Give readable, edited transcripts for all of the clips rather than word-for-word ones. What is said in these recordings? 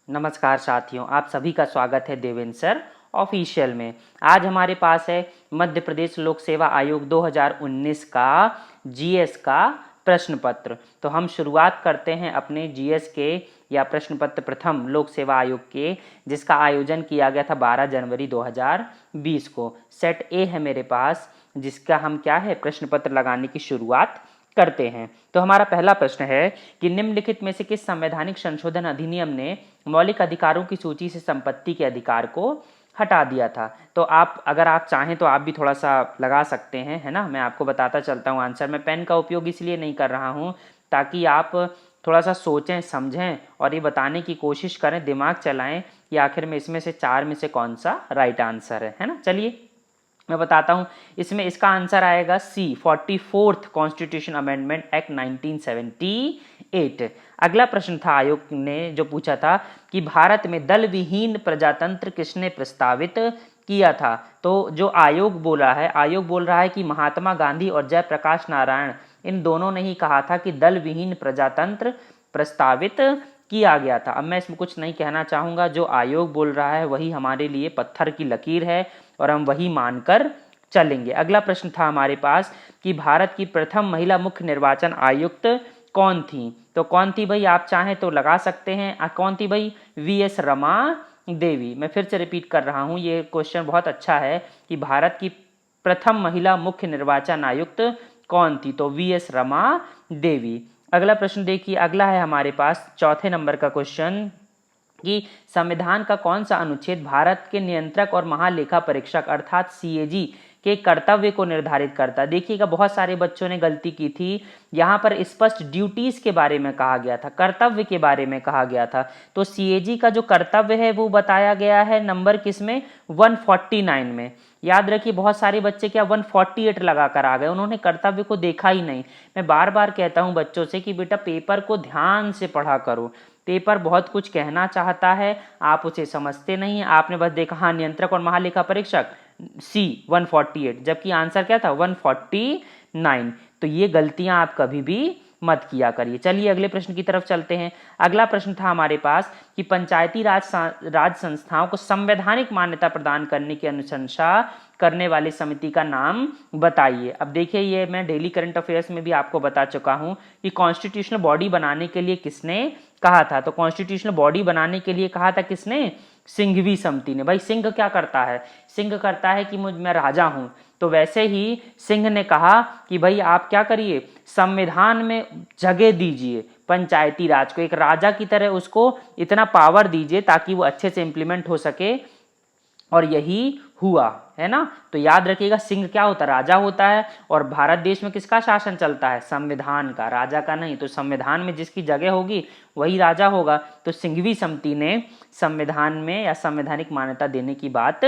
नमस्कार साथियों, आप सभी का स्वागत है देवेंद्र सर ऑफिशियल में। आज हमारे पास है मध्य प्रदेश लोक सेवा आयोग 2019 का जीएस का प्रश्न पत्र। तो हम शुरुआत करते हैं अपने जीएस के या प्रश्न पत्र प्रथम लोक सेवा आयोग के, जिसका आयोजन किया गया था 12 जनवरी 2020 को। सेट ए है मेरे पास, जिसका हम क्या है प्रश्न पत्र लगाने की शुरुआत करते हैं। तो हमारा पहला प्रश्न है कि निम्नलिखित में से किस संवैधानिक संशोधन अधिनियम ने मौलिक अधिकारों की सूची से संपत्ति के अधिकार को हटा दिया था। तो आप अगर आप चाहें तो आप भी थोड़ा सा लगा सकते हैं, है ना। मैं आपको बताता चलता हूँ आंसर। मैं पेन का उपयोग इसलिए नहीं कर रहा हूँ ताकि आप थोड़ा सा सोचें समझें और ये बताने की कोशिश करें, दिमाग चलाएं कि आखिर में इसमें से चार में से कौन सा राइट आंसर है ना। चलिए मैं बताता हूं। इसमें इसका आंसर आएगा सी, 44th कॉन्स्टिट्यूशन अमेंडमेंट एक्ट 1978। अगला प्रश्न था आयोग ने जो पूछा था कि भारत में दल विहीन प्रजातंत्र किसने प्रस्तावित किया था। तो जो आयोग बोल रहा है कि महात्मा गांधी और जयप्रकाश नारायण इन दोनों ने ही कहा था कि दल विहीन प्रजातंत्र प्रस्तावित किया गया था। अब मैं इसमें कुछ नहीं कहना चाहूँगा, जो आयोग बोल रहा है वही हमारे लिए पत्थर की लकीर है और हम वही मानकर चलेंगे। अगला प्रश्न था हमारे पास कि भारत की प्रथम महिला मुख्य निर्वाचन आयुक्त कौन थी। तो कौन थी भाई, आप चाहें तो लगा सकते हैं। कौन थी भाई, वीएस रमा देवी। मैं फिर से रिपीट कर रहा हूँ, ये क्वेश्चन बहुत अच्छा है कि भारत की प्रथम महिला मुख्य निर्वाचन आयुक्त कौन थी। तो वीएस रमा देवी। अगला प्रश्न देखिए, अगला है हमारे पास चौथे नंबर का क्वेश्चन कि संविधान का कौन सा अनुच्छेद भारत के नियंत्रक और महालेखा परीक्षक अर्थात सीएजी के कर्तव्य को निर्धारित करता है। देखिएगा, बहुत सारे बच्चों ने गलती की थी। यहाँ पर स्पष्ट ड्यूटीज के बारे में कहा गया था, कर्तव्य के बारे में कहा गया था। तो सीएजी का जो कर्तव्य है वो बताया गया है नंबर किसमें, 149 में। याद रखिए, बहुत सारे बच्चे क्या 148 लगा कर आ गए, उन्होंने कर्तव्य को देखा ही नहीं। मैं बार बार कहता हूं बच्चों से कि बेटा पेपर को ध्यान से पढ़ा करो। पेपर बहुत कुछ कहना चाहता है, आप उसे समझते नहीं। आपने बस देखा हाँ नियंत्रक और महालेखा परीक्षक सी 148, जबकि आंसर क्या था 149। तो ये गलतियां आप कभी भी मत किया करिए। चलिए अगले प्रश्न की तरफ चलते हैं। अगला प्रश्न था हमारे पास कि पंचायती राज संस्थाओं को संवैधानिक मान्यता प्रदान करने की अनुशंसा करने वाली समिति का नाम बताइए। अब देखिए, ये मैं डेली करंट अफेयर्स में भी आपको बता चुका हूं कि कॉन्स्टिट्यूशनल बॉडी बनाने के लिए किसने कहा था। तो कॉन्स्टिट्यूशनल बॉडी बनाने के लिए कहा था किसने, सिंघवी समिति ने। भाई सिंह क्या करता है, सिंह करता है कि मैं राजा हूं। तो वैसे ही सिंह ने कहा कि भाई आप क्या करिए, संविधान में जगह दीजिए पंचायती राज को, एक राजा की तरह उसको इतना पावर दीजिए ताकि वो अच्छे से इंप्लीमेंट हो सके। और यही हुआ, है ना। तो याद रखिएगा, सिंह क्या होता है, राजा होता है। और भारत देश में किसका शासन चलता है, संविधान का, राजा का नहीं। तो संविधान में जिसकी जगह होगी वही राजा होगा। तो सिंघवी समिति ने संविधान में या संवैधानिक मान्यता देने की बात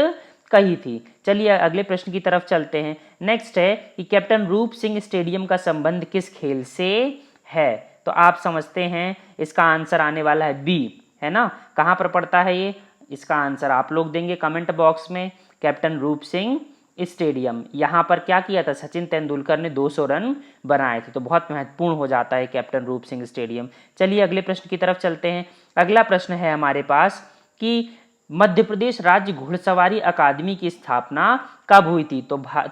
कही थी। चलिए अगले प्रश्न की तरफ चलते हैं। नेक्स्ट है कि कैप्टन रूप सिंह स्टेडियम का संबंध किस खेल से है। तो आप समझते हैं इसका आंसर आने वाला है बी, है ना। कहां पर पड़ता है ये, इसका आंसर आप लोग देंगे कमेंट बॉक्स में। कैप्टन रूप सिंह स्टेडियम, यहाँ पर क्या किया था, सचिन तेंदुलकर ने 200 रन बनाए थे। तो बहुत महत्वपूर्ण हो जाता है कैप्टन रूप सिंह स्टेडियम। चलिए अगले प्रश्न की तरफ चलते हैं। अगला प्रश्न है हमारे पास कि मध्य प्रदेश राज्य घुड़सवारी अकादमी की स्थापना कब हुई थी।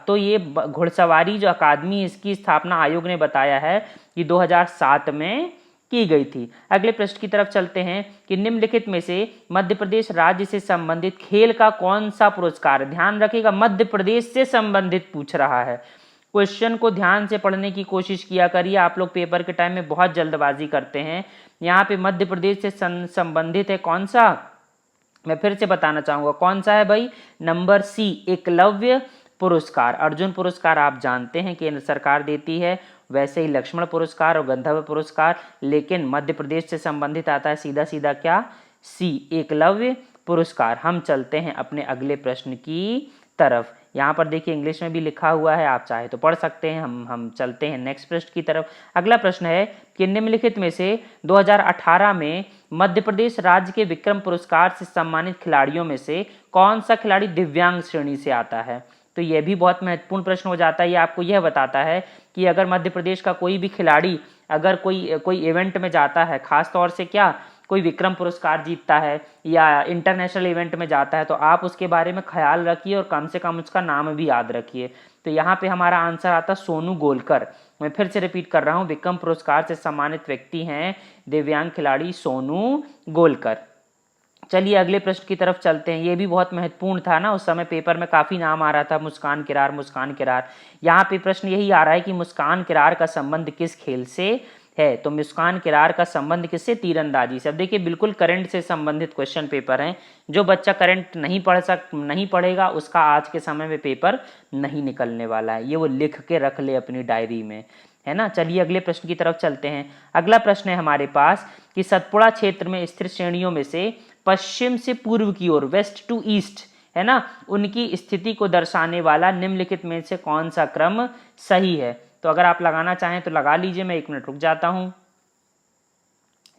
तो ये घुड़सवारी जो अकादमी, इसकी स्थापना आयोग ने बताया है कि 2007 में की गई थी। अगले प्रश्न की तरफ चलते हैं कि निम्नलिखित में से मध्य प्रदेश राज्य से संबंधित खेल का कौन सा पुरस्कार। ध्यान रखिएगा, मध्य प्रदेश से संबंधित पूछ रहा है। क्वेश्चन को ध्यान से पढ़ने की कोशिश किया करिए। आप लोग पेपर के टाइम में बहुत जल्दबाजी करते हैं। यहाँ पे मध्य प्रदेश से संबंधित है कौन सा, मैं फिर से बताना चाहूंगा कौन सा है भाई, नंबर सी, एकलव्य पुरस्कार। अर्जुन पुरस्कार आप जानते हैं केंद्र सरकार देती है, वैसे ही लक्ष्मण पुरस्कार और गंधर्व पुरस्कार, लेकिन मध्य प्रदेश से संबंधित आता है सीधा सीधा क्या, सी, एकलव्य पुरस्कार। हम चलते हैं अपने अगले प्रश्न की तरफ। यहाँ पर देखिए इंग्लिश में भी लिखा हुआ है, आप चाहे तो पढ़ सकते हैं। हम चलते हैं नेक्स्ट प्रश्न की तरफ। अगला प्रश्न है कि निम्नलिखित में से 2018 में मध्य प्रदेश राज्य के विक्रम पुरस्कार से सम्मानित खिलाड़ियों में से कौन सा खिलाड़ी दिव्यांग श्रेणी से आता है। तो यह भी बहुत महत्वपूर्ण प्रश्न हो जाता है। ये आपको यह बताता है कि अगर मध्य प्रदेश का कोई भी खिलाड़ी अगर कोई इवेंट में जाता है, खास तौर से क्या कोई विक्रम पुरस्कार जीतता है या इंटरनेशनल इवेंट में जाता है तो आप उसके बारे में ख्याल रखिए और कम से कम उसका नाम भी याद रखिए। तो यहाँ पे हमारा आंसर आता सोनू गोलकर। मैं फिर से रिपीट कर रहा हूँ, विक्रम पुरस्कार से सम्मानित व्यक्ति हैं दिव्यांग खिलाड़ी सोनू गोलकर। चलिए अगले प्रश्न की तरफ चलते हैं। ये भी बहुत महत्वपूर्ण था ना, उस समय पेपर में काफ़ी नाम आ रहा था, मुस्कान किरार मुस्कान किरार। यहाँ पे प्रश्न यही आ रहा है कि मुस्कान किरार का संबंध किस खेल से है। तो मुस्कान किरार का संबंध किससे, तीरंदाजी से। अब देखिए बिल्कुल करंट से संबंधित क्वेश्चन पेपर हैं। जो बच्चा करंट नहीं पढ़ेगा उसका आज के समय में पेपर नहीं निकलने वाला है, ये वो लिख के रख ले अपनी डायरी में, है ना। चलिए अगले प्रश्न की तरफ चलते हैं। अगला प्रश्न है हमारे पास कि सतपुड़ा क्षेत्र में स्थित श्रेणियों में से पश्चिम से पूर्व की ओर, वेस्ट टू ईस्ट, है ना, उनकी स्थिति को दर्शाने वाला निम्नलिखित में से कौन सा क्रम सही है। तो अगर आप लगाना चाहें तो लगा लीजिए, मैं 1 मिनट रुक जाता हूं।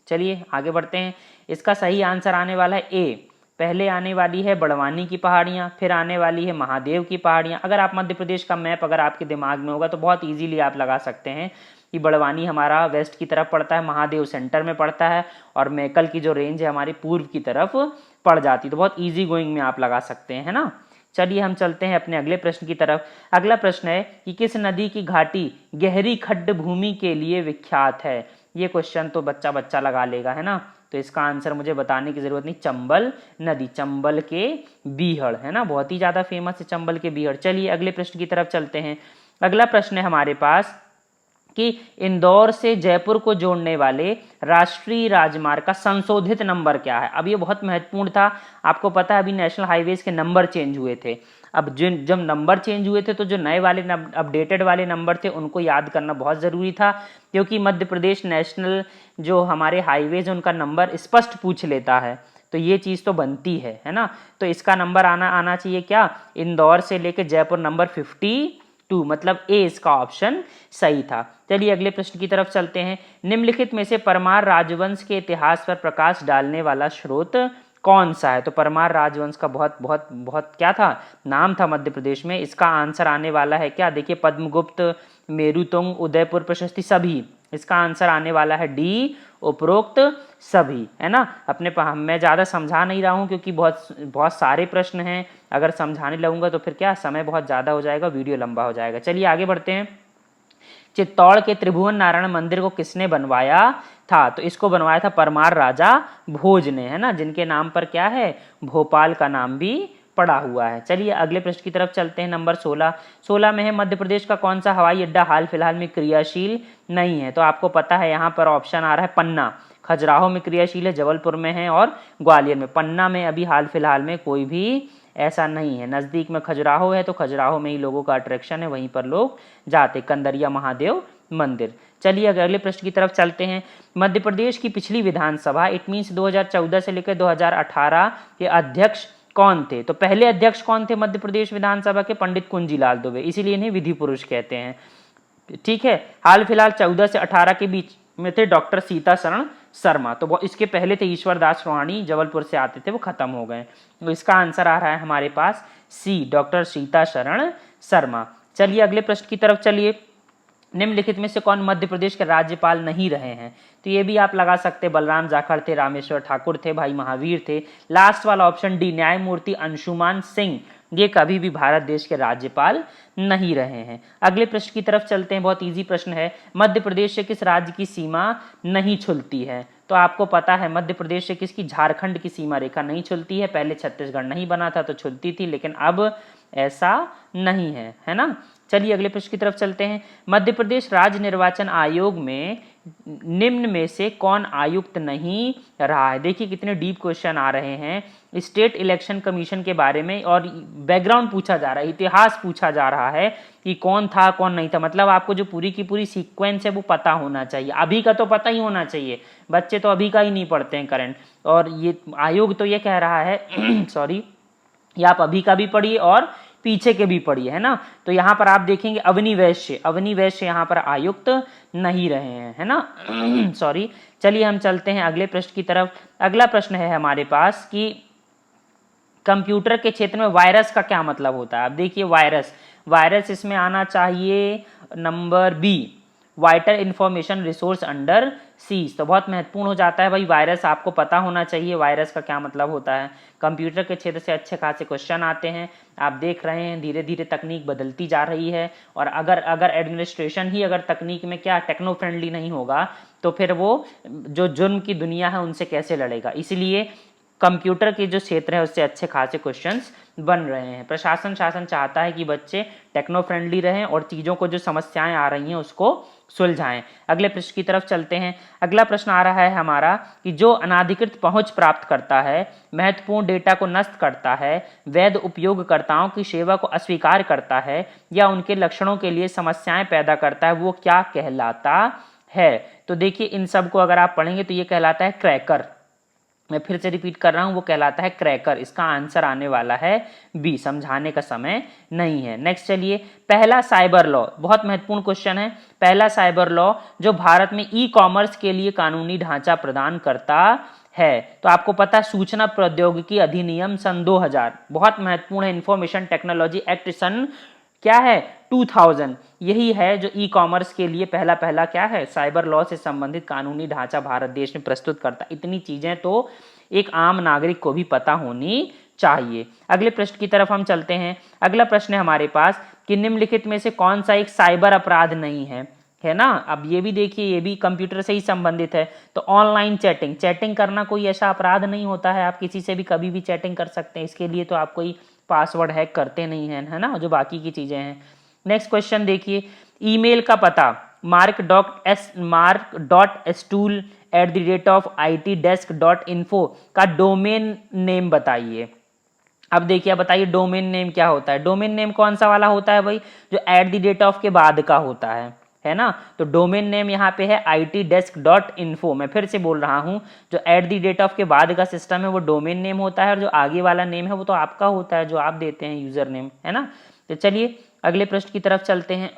चलिए आगे बढ़ते हैं। इसका सही आंसर आने वाला है ए। पहले आने वाली है बड़वानी की पहाड़ियाँ, फिर आने वाली है महादेव की पहाड़ियाँ। अगर आप मध्य प्रदेश का मैप अगर आपके दिमाग में होगा तो बहुत इजीली आप लगा सकते हैं कि बड़वानी हमारा वेस्ट की तरफ पड़ता है, महादेव सेंटर में पड़ता है और मैकल की जो रेंज है हमारी पूर्व की तरफ पड़ जाती है। तो बहुत ईजी गोइंग में आप लगा सकते हैं, है ना। चलिए हम चलते हैं अपने अगले प्रश्न की तरफ। अगला प्रश्न है कि किस नदी की घाटी गहरी खड्ड भूमि के लिए विख्यात है। ये क्वेश्चन तो बच्चा बच्चा लगा लेगा, है ना। तो इसका आंसर मुझे बताने की जरूरत नहीं, चंबल नदी, चंबल के बीहड़, है ना, बहुत ही ज्यादा फेमस है चंबल के बीहड़। चलिए अगले प्रश्न की तरफ चलते हैं। अगला प्रश्न है हमारे पास कि इंदौर से जयपुर को जोड़ने वाले राष्ट्रीय राजमार्ग का संशोधित नंबर क्या है। अब ये बहुत महत्वपूर्ण था, आपको पता है अभी नेशनल हाईवेज के नंबर चेंज हुए थे। अब जब नंबर चेंज हुए थे तो जो नए वाले अपडेटेड वाले नंबर थे उनको याद करना बहुत ज़रूरी था, क्योंकि मध्य प्रदेश नेशनल जो हमारे हाईवेज उनका नंबर स्पष्ट पूछ लेता है, तो ये चीज़ तो बनती है ना। तो इसका नंबर आना चाहिए क्या, इंदौर से लेकर जयपुर नंबर 52, मतलब ए इसका ऑप्शन सही था। चलिए अगले प्रश्न की तरफ चलते हैं। निम्नलिखित में से परमार राजवंश के इतिहास पर प्रकाश डालने वाला स्रोत कौन सा है। तो परमार राजवंश का बहुत बहुत बहुत क्या था, नाम था मध्य प्रदेश में। इसका आंसर आने वाला है क्या, देखिए पद्मगुप्त, मेरुतुंग, उदयपुर प्रशस्ति, सभी। इसका आंसर आने वाला है डी, उपरोक्त सभी, है ना। मैं ज़्यादा समझा नहीं रहा हूँ क्योंकि बहुत सारे प्रश्न हैं, अगर समझाने लगूंगा तो फिर क्या समय बहुत ज़्यादा हो जाएगा, वीडियो लंबा हो जाएगा। चलिए आगे बढ़ते हैं। चित्तौड़ के त्रिभुवन नारायण मंदिर को किसने बनवाया था। तो इसको बनवाया था परमार राजा भोज ने, है ना, जिनके नाम पर क्या है, भोपाल का नाम भी पड़ा हुआ है। चलिए अगले प्रश्न की तरफ चलते हैं। नंबर 16 में है मध्य प्रदेश का कौन सा हवाई अड्डा हाल फिलहाल में क्रियाशील नहीं है। तो आपको पता है यहाँ पर ऑप्शन आ रहा है पन्ना, खजुराहो में क्रियाशील है, जबलपुर में है और ग्वालियर में। पन्ना में अभी हाल फिलहाल में कोई भी ऐसा नहीं है। नज़दीक में खजुराहो है तो खजुराहो में ही लोगों का अट्रैक्शन है, वहीं पर लोग जाते, कंदरिया महादेव मंदिर। चलिए अगले प्रश्न की तरफ चलते हैं। मध्य प्रदेश की पिछली विधानसभा, इट मीन्स 2014 से लेकर 2018 के अध्यक्ष कौन थे। तो पहले अध्यक्ष कौन थे मध्य प्रदेश विधानसभा के, पंडित कुंजीलाल दुबे, इसीलिए इन्हें विधि पुरुष कहते हैं, ठीक है। हाल फिलहाल 14 से 18 के बीच में थे डॉक्टर सीताशरण शर्मा। तो वो इसके पहले थे ईश्वर दास रोहानी, जबलपुर से आते थे, वो खत्म हो गए। तो इसका आंसर आ रहा है हमारे पास सी, डॉक्टर सीताशरण शर्मा। चलिए अगले प्रश्न की तरफ चलिए। निम्नलिखित में से कौन मध्य प्रदेश के राज्यपाल नहीं रहे हैं। तो ये भी आप लगा सकते, बलराम जाखड़ थे, रामेश्वर ठाकुर थे, भाई महावीर थे। लास्ट वाला ऑप्शन डी, न्यायमूर्ति अंशुमान सिंह, ये कभी भी भारत देश के राज्यपाल नहीं रहे हैं। अगले प्रश्न की तरफ चलते हैं, बहुत इजी प्रश्न है। मध्य प्रदेश से किस राज्य की सीमा नहीं छूती है। तो आपको पता है मध्य प्रदेश से किसकी, झारखंड की सीमा रेखा नहीं छूती है। पहले छत्तीसगढ़ नहीं बना था तो छूती थी, लेकिन अब ऐसा नहीं है, है ना। चलिए अगले प्रश्न की तरफ चलते हैं। मध्य प्रदेश राज्य निर्वाचन आयोग में निम्न में से कौन आयुक्त नहीं रहा है। देखिए कितने डीप क्वेश्चन आ रहे हैं स्टेट इलेक्शन कमीशन के बारे में, और बैकग्राउंड पूछा जा रहा है, इतिहास पूछा जा रहा है कि कौन था कौन नहीं था। मतलब आपको जो पूरी की पूरी सीक्वेंस है वो पता होना चाहिए। अभी का तो पता ही होना चाहिए, बच्चे तो अभी का ही नहीं पढ़ते हैं करंट, और ये आयोग तो ये कह रहा है सॉरी, ये आप अभी का भी पढ़िए और पीछे के भी पढ़िए, है ना। तो यहाँ पर आप देखेंगे अवनी वैश्य यहाँ पर आयुक्त नहीं रहे हैं, है ना सॉरी। चलिए हम चलते हैं अगले प्रश्न की तरफ। अगला प्रश्न है हमारे पास कि कंप्यूटर के क्षेत्र में वायरस का क्या मतलब होता है। अब देखिए वायरस इसमें आना चाहिए number B, vital information resource under siege. तो बहुत महत्वपूर्ण हो जाता है भाई वायरस, आपको पता होना चाहिए वायरस का क्या मतलब होता है। कंप्यूटर के क्षेत्र से अच्छे खासे क्वेश्चन आते हैं, आप देख रहे हैं धीरे धीरे तकनीक बदलती जा रही है। और अगर एडमिनिस्ट्रेशन ही अगर तकनीक में क्या टेक्नो फ्रेंडली नहीं होगा तो फिर वो जो जुर्म की दुनिया है उनसे कैसे लड़ेगा। इसलिए कंप्यूटर के जो क्षेत्र है उससे अच्छे खासे क्वेश्चंस बन रहे हैं। प्रशासन शासन चाहता है कि बच्चे टेक्नो फ्रेंडली रहें और चीज़ों को जो समस्याएं आ रही हैं उसको सुलझाएं। अगले प्रश्न की तरफ चलते हैं। अगला प्रश्न आ रहा है हमारा कि जो अनाधिकृत पहुंच प्राप्त करता है, महत्वपूर्ण डेटा को नष्ट करता है, वैध उपयोगकर्ताओं की सेवा को अस्वीकार करता है या उनके लक्षणों के लिए समस्याएं पैदा करता है, वो क्या कहलाता है। तो देखिए इन सब को अगर आप पढ़ेंगे तो ये कहलाता है क्रैकर। मैं फिर से रिपीट कर रहा हूं, वो कहलाता है क्रैकर। इसका आंसर आने वाला है बी, समझाने का समय नहीं है। नेक्स्ट चलिए, पहला साइबर लॉ, बहुत महत्वपूर्ण क्वेश्चन है। पहला साइबर लॉ जो भारत में ई कॉमर्स के लिए कानूनी ढांचा प्रदान करता है, तो आपको पता है सूचना प्रौद्योगिकी अधिनियम सन 2000, बहुत महत्वपूर्ण है। इंफॉर्मेशन टेक्नोलॉजी एक्ट सन क्या है 2000, यही है जो ई कॉमर्स के लिए पहला क्या है साइबर लॉ से संबंधित कानूनी ढांचा भारत देश में प्रस्तुत करता। इतनी चीजें तो एक आम नागरिक को भी पता होनी चाहिए। अगले प्रश्न की तरफ हम चलते हैं। अगला प्रश्न है हमारे पास कि निम्नलिखित में से कौन सा एक साइबर अपराध नहीं है ना। अब ये भी देखिए, ये भी कंप्यूटर से ही संबंधित है। तो ऑनलाइन चैटिंग करना कोई ऐसा अपराध नहीं होता है, आप किसी से भी कभी भी चैटिंग कर सकते हैं। इसके लिए तो आप कोई पासवर्ड हैक करते नहीं हैं, है ना, जो बाकी की चीजें हैं। नेक्स्ट क्वेश्चन देखिए, ईमेल का पता mark.stool@itdesk.info का डोमेन नेम बताइए। अब देखिए, अब बताइए डोमेन नेम क्या होता है। डोमेन नेम कौन सा वाला होता है भाई, जो @, के बाद का होता है ना। तो डोमेन नेम यहाँ पे है itdesk.info। मैं फिर से बोल रहा हूँ, जो @, के बाद का सिस्टम है वो डोमेन नेम होता है, और जो आगे वाला नेम है वो तो आपका होता है, जो आप देते हैं यूजर नेम, है ना। तो चलिए अगले प्रश्न की तरफ चलते हैं।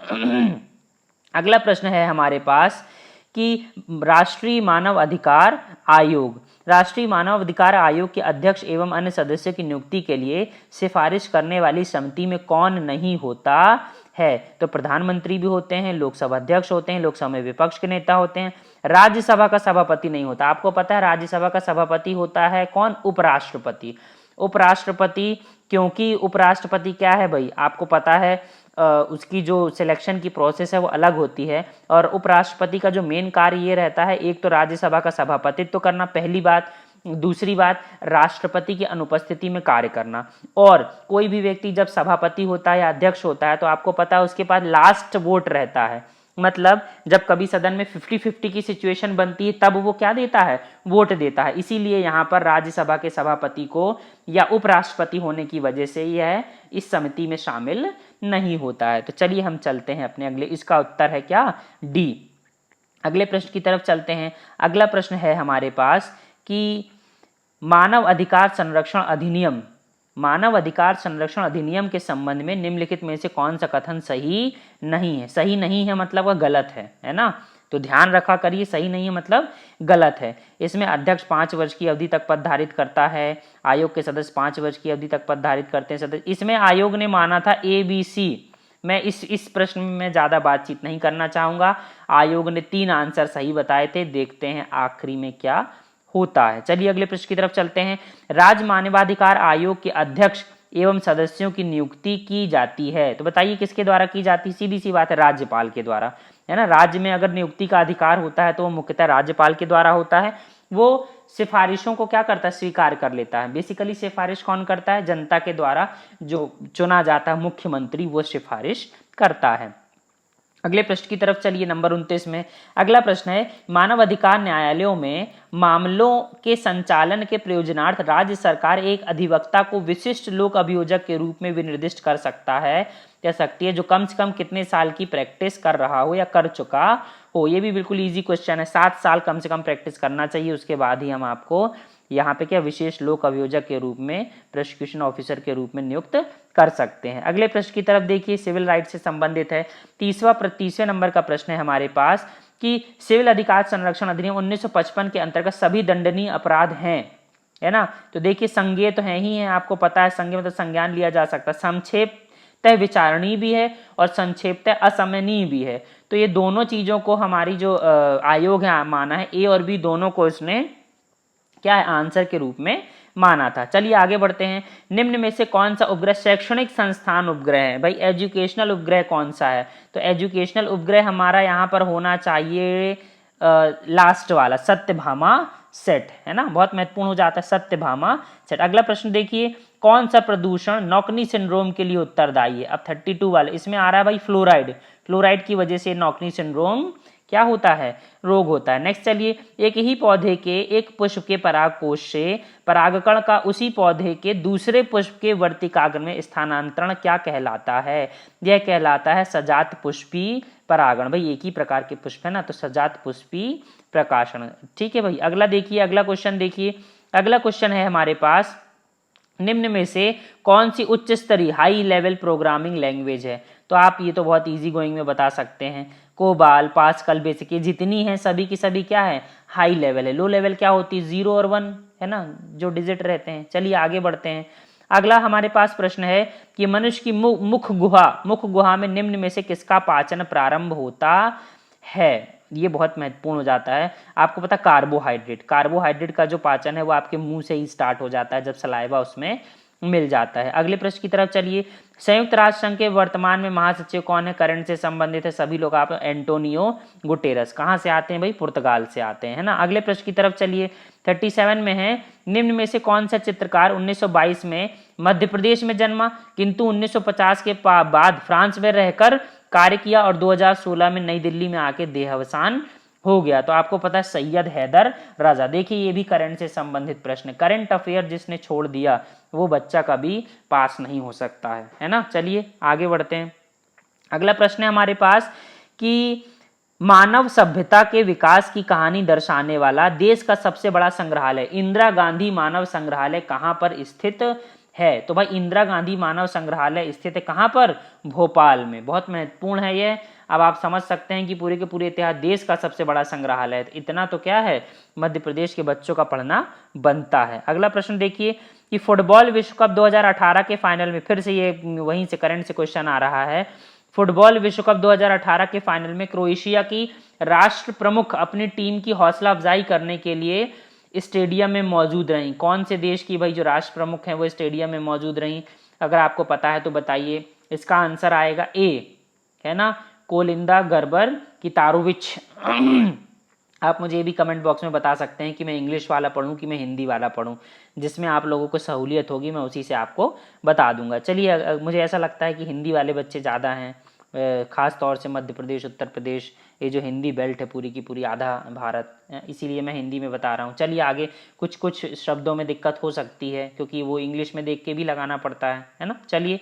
अगला प्रश्न है हमारे पास कि राष्ट्रीय मानव अधिकार आयोग, राष्ट्रीय मानव अधिकार आयोग के अध्यक्ष एवं अन्य सदस्यों की नियुक्ति के लिए सिफारिश करने वाली समिति में कौन नहीं होता है। तो प्रधानमंत्री भी होते हैं, लोकसभा अध्यक्ष होते हैं, लोकसभा में विपक्ष के नेता होते हैं, राज्यसभा का सभापति नहीं होता। आपको पता है राज्यसभा का सभापति होता है कौन, उपराष्ट्रपति। उपराष्ट्रपति, क्योंकि उपराष्ट्रपति क्या है भाई, आपको पता है उसकी जो सिलेक्शन की प्रोसेस है वो अलग होती है। और उपराष्ट्रपति का जो मेन कार्य ये रहता है, एक तो राज्यसभा का सभापतित्व करना, पहली बात। दूसरी बात, राष्ट्रपति की अनुपस्थिति में कार्य करना। और कोई भी व्यक्ति जब सभापति होता है या अध्यक्ष होता है तो आपको पता है उसके पास लास्ट वोट रहता है। मतलब जब कभी सदन में 50-50 की सिचुएशन बनती है तब वो क्या देता है, वोट देता है। इसीलिए यहाँ पर राज्यसभा के सभापति को या उपराष्ट्रपति होने की वजह से यह इस समिति में शामिल नहीं होता है। तो चलिए हम चलते हैं अपने अगले, इसका उत्तर है क्या, डी। अगले प्रश्न की तरफ चलते हैं। अगला प्रश्न है हमारे पास कि मानव अधिकार संरक्षण अधिनियम, मानव अधिकार संरक्षण अधिनियम के संबंध में निम्नलिखित में से कौन सा कथन सही नहीं है। सही नहीं है मतलब वह गलत है ना। तो ध्यान रखा करिए, सही नहीं है मतलब गलत है। इसमें अध्यक्ष 5 वर्ष की अवधि तक पद धारित करता है, आयोग के सदस्य 5 वर्ष की अवधि तक पद धारित करते हैं सदस्य। इसमें आयोग ने माना था ABC। मैं इस प्रश्न में मैं ज्यादा बातचीत नहीं करना चाहूंगा। आयोग ने 3 आंसर सही बताए थे, देखते हैं आखिरी में क्या होता है। चलिए अगले प्रश्न की तरफ चलते हैं। राज्य मानवाधिकार आयोग के अध्यक्ष एवं सदस्यों की नियुक्ति की जाती है, तो बताइए किसके द्वारा की जाती है। सीधी सी बात है, राज्यपाल के द्वारा, है ना। राज्य में अगर नियुक्ति का अधिकार होता है तो वो मुख्यतः राज्यपाल के द्वारा होता है। वो सिफारिशों को क्या करता है, स्वीकार कर लेता है। बेसिकली सिफारिश कौन करता है, जनता के द्वारा जो चुना जाता है मुख्यमंत्री, वो सिफारिश करता है। अगले प्रश्न की तरफ चलिए, नंबर 29 में अगला प्रश्न है, मानव अधिकार न्यायालयों में मामलों के संचालन के प्रयोजनार्थ राज्य सरकार एक अधिवक्ता को विशिष्ट लोक अभियोजक के रूप में विनिर्दिष्ट कर सकता है या सकती है, जो कम से कम कितने साल की प्रैक्टिस कर रहा हो या कर चुका हो। ये भी बिल्कुल इजी क्वेश्चन है, 7 साल कम से कम प्रैक्टिस करना चाहिए, उसके बाद ही हम आपको यहाँ पे क्या विशेष लोक अभियोजक के रूप में, प्रोसिक्यूशन ऑफिसर के रूप में नियुक्त कर सकते हैं। अगले प्रश्न की तरफ देखिए, सिविल राइट से संबंधित है। 30वें नंबर का प्रश्न है हमारे पास कि सिविल अधिकार संरक्षण अधिनियम 1955 के अंतर्गत सभी दंडनीय अपराध हैं, है ना। तो देखिए संज्ञेय तो है ही है, आपको पता है संज्ञेय मतलब संज्ञान लिया जा सकता है, संक्षेप तय विचारणीय भी है और संक्षेपतः असमनीय भी है। तो ये दोनों चीज़ों को हमारी जो आयोग है माना है, ए और बी दोनों को इसने क्या है आंसर के रूप में माना था। चलिए आगे बढ़ते हैं। निम्न में से कौन सा उपग्रह शैक्षणिक संस्थान उपग्रह है? भाई एजुकेशनल उपग्रह कौन सा है? तो एजुकेशनल उपग्रह हमारा यहाँ पर होना चाहिए लास्ट वाला सत्यभामा सेट, है ना, बहुत महत्वपूर्ण हो जाता है सत्यभामा सेट। अगला प्रश्न देखिए, कौन सा प्रदूषण नॉकनी सिंड्रोम के लिए उत्तरदायी है? अब 32 वाले इसमें आ रहा है भाई फ्लोराइड, फ्लोराइड की वजह से नॉकनी सिंड्रोम क्या होता है, रोग होता है। नेक्स्ट चलिए, एक ही पौधे के एक पुष्प के परागकोश से परागकण का उसी पौधे के दूसरे पुष्प के वर्तिकाग्र में स्थानांतरण क्या कहलाता है? यह कहलाता है सजात पुष्पी परागण। भाई एक ही प्रकार के पुष्प है ना, तो सजात पुष्पी प्रकाशन। ठीक है भाई, अगला देखिए, अगला क्वेश्चन देखिए। अगला क्वेश्चन है हमारे पास, निम्न में से कौन सी उच्च स्तरीय हाई लेवल प्रोग्रामिंग लैंग्वेज है? तो आप ये तो बहुत इजी गोइंग में बता सकते हैं, कोबाल, पास्कल, बेसिक, ये जितनी हैं सभी की सभी क्या है हाई लेवल है। लो लेवल क्या होती है 0 और 1, है ना, जो डिजिट रहते हैं। चलिए आगे बढ़ते हैं। अगला हमारे पास प्रश्न है कि मनुष्य की मुख गुहा में निम्न में से किसका पाचन प्रारंभ होता है? ये बहुत महत्वपूर्ण हो जाता है। आपको पता कार्बोहाइड्रेट, कार्बोहाइड्रेट का जो पाचन है वो आपके मुंह से ही स्टार्ट हो जाता है जब सलाइवा उसमें मिल जाता है। अगले प्रश्न की तरफ चलिए। संयुक्त राष्ट्र संघ के वर्तमान में महासचिव कौन है? करंट से संबंधित है सभी लोग, आप एंटोनियो गुटेरस। कहाँ से आते हैं भाई? पुर्तगाल से आते हैं, है ना। अगले प्रश्न की तरफ चलिए। 37 में है, निम्न में से कौन सा चित्रकार 1922 में मध्य प्रदेश में जन्मा किंतु 1950 के बाद फ्रांस में रहकर कार्य किया और 2016 में नई दिल्ली में आके देहावसान हो गया? तो आपको पता है सैयद हैदर राजा। देखिए ये भी करंट से संबंधित प्रश्न, करंट अफेयर जिसने छोड़ दिया वो बच्चा कभी पास नहीं हो सकता है ना। चलिए आगे बढ़ते हैं। अगला प्रश्न है हमारे पास कि मानव सभ्यता के विकास की कहानी दर्शाने वाला देश का सबसे बड़ा संग्रहालय इंदिरा गांधी मानव संग्रहालय कहाँ पर स्थित है? तो भाई इंदिरा गांधी मानव संग्रहालय स्थित है कहाँ पर? भोपाल में। बहुत महत्वपूर्ण है ये। अब आप समझ सकते हैं कि पूरे के पूरे इतिहास देश का सबसे बड़ा संग्रहालय है, इतना तो क्या है मध्य प्रदेश के बच्चों का पढ़ना बनता है। अगला प्रश्न देखिए कि फुटबॉल विश्व कप 2018 के फाइनल में, फिर से ये वहीं से करंट से क्वेश्चन आ रहा है, फुटबॉल विश्व कप 2018 के फाइनल में क्रोएशिया की राष्ट्र प्रमुख अपनी टीम की हौसला अफजाई करने के लिए स्टेडियम में मौजूद रहीं। कौन से देश की भाई जो राष्ट्र प्रमुख हैं वो स्टेडियम में मौजूद रहीं? अगर आपको पता है तो बताइए। इसका आंसर आएगा ए, है ना, कोलिंदा गर्बर कितारोविच। आप मुझे ये भी कमेंट बॉक्स में बता सकते हैं कि मैं इंग्लिश वाला पढ़ूं कि मैं हिंदी वाला पढ़ूं, जिसमें आप लोगों को सहूलियत होगी मैं उसी से आपको बता दूंगा। चलिए मुझे ऐसा लगता है कि हिंदी वाले बच्चे ज़्यादा हैं, खास तौर से मध्य प्रदेश, उत्तर प्रदेश, ये जो हिंदी बेल्ट है पूरी की पूरी आधा भारत, इसीलिए मैं हिंदी में बता रहा हूँ। चलिए आगे, कुछ कुछ शब्दों में दिक्कत हो सकती है क्योंकि वो इंग्लिश में देख के भी लगाना पड़ता है ना। चलिए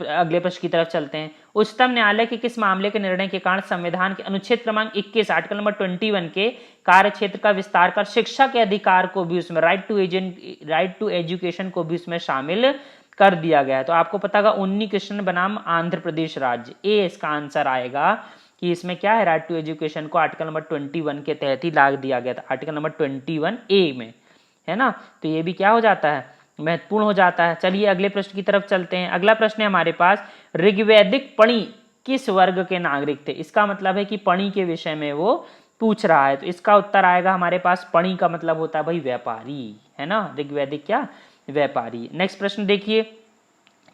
अगले प्रश्न की तरफ चलते हैं। उच्चतम न्यायालय के किस मामले के निर्णय के कारण संविधान के अनुच्छेद क्रमांक 21 आर्टिकल नंबर 21 के कार्य क्षेत्र का विस्तार कर शिक्षा के अधिकार को भी उसमें राइट टू एजुकेशन को भी उसमें शामिल कर दिया गया है? तो आपको पता होगा उन्नी कृष्ण बनाम आंध्र प्रदेश राज्य, ए इसका आंसर आएगा कि इसमें क्या है राइट टू एजुकेशन को आर्टिकल नंबर 21 के तहत ही लाग दिया गया था, आर्टिकल नंबर 21 ए में, है ना। तो ये भी क्या हो जाता है महत्वपूर्ण हो जाता है। चलिए अगले प्रश्न की तरफ चलते हैं। अगला प्रश्न है हमारे पास, ऋग्वैदिक पणि किस वर्ग के नागरिक थे? इसका मतलब है कि पणि के विषय में वो पूछ रहा है, तो इसका उत्तर आएगा हमारे पास, पणि का मतलब होता है भाई व्यापारी, है ना, ऋग्वैदिक क्या व्यापारी। नेक्स्ट प्रश्न देखिए,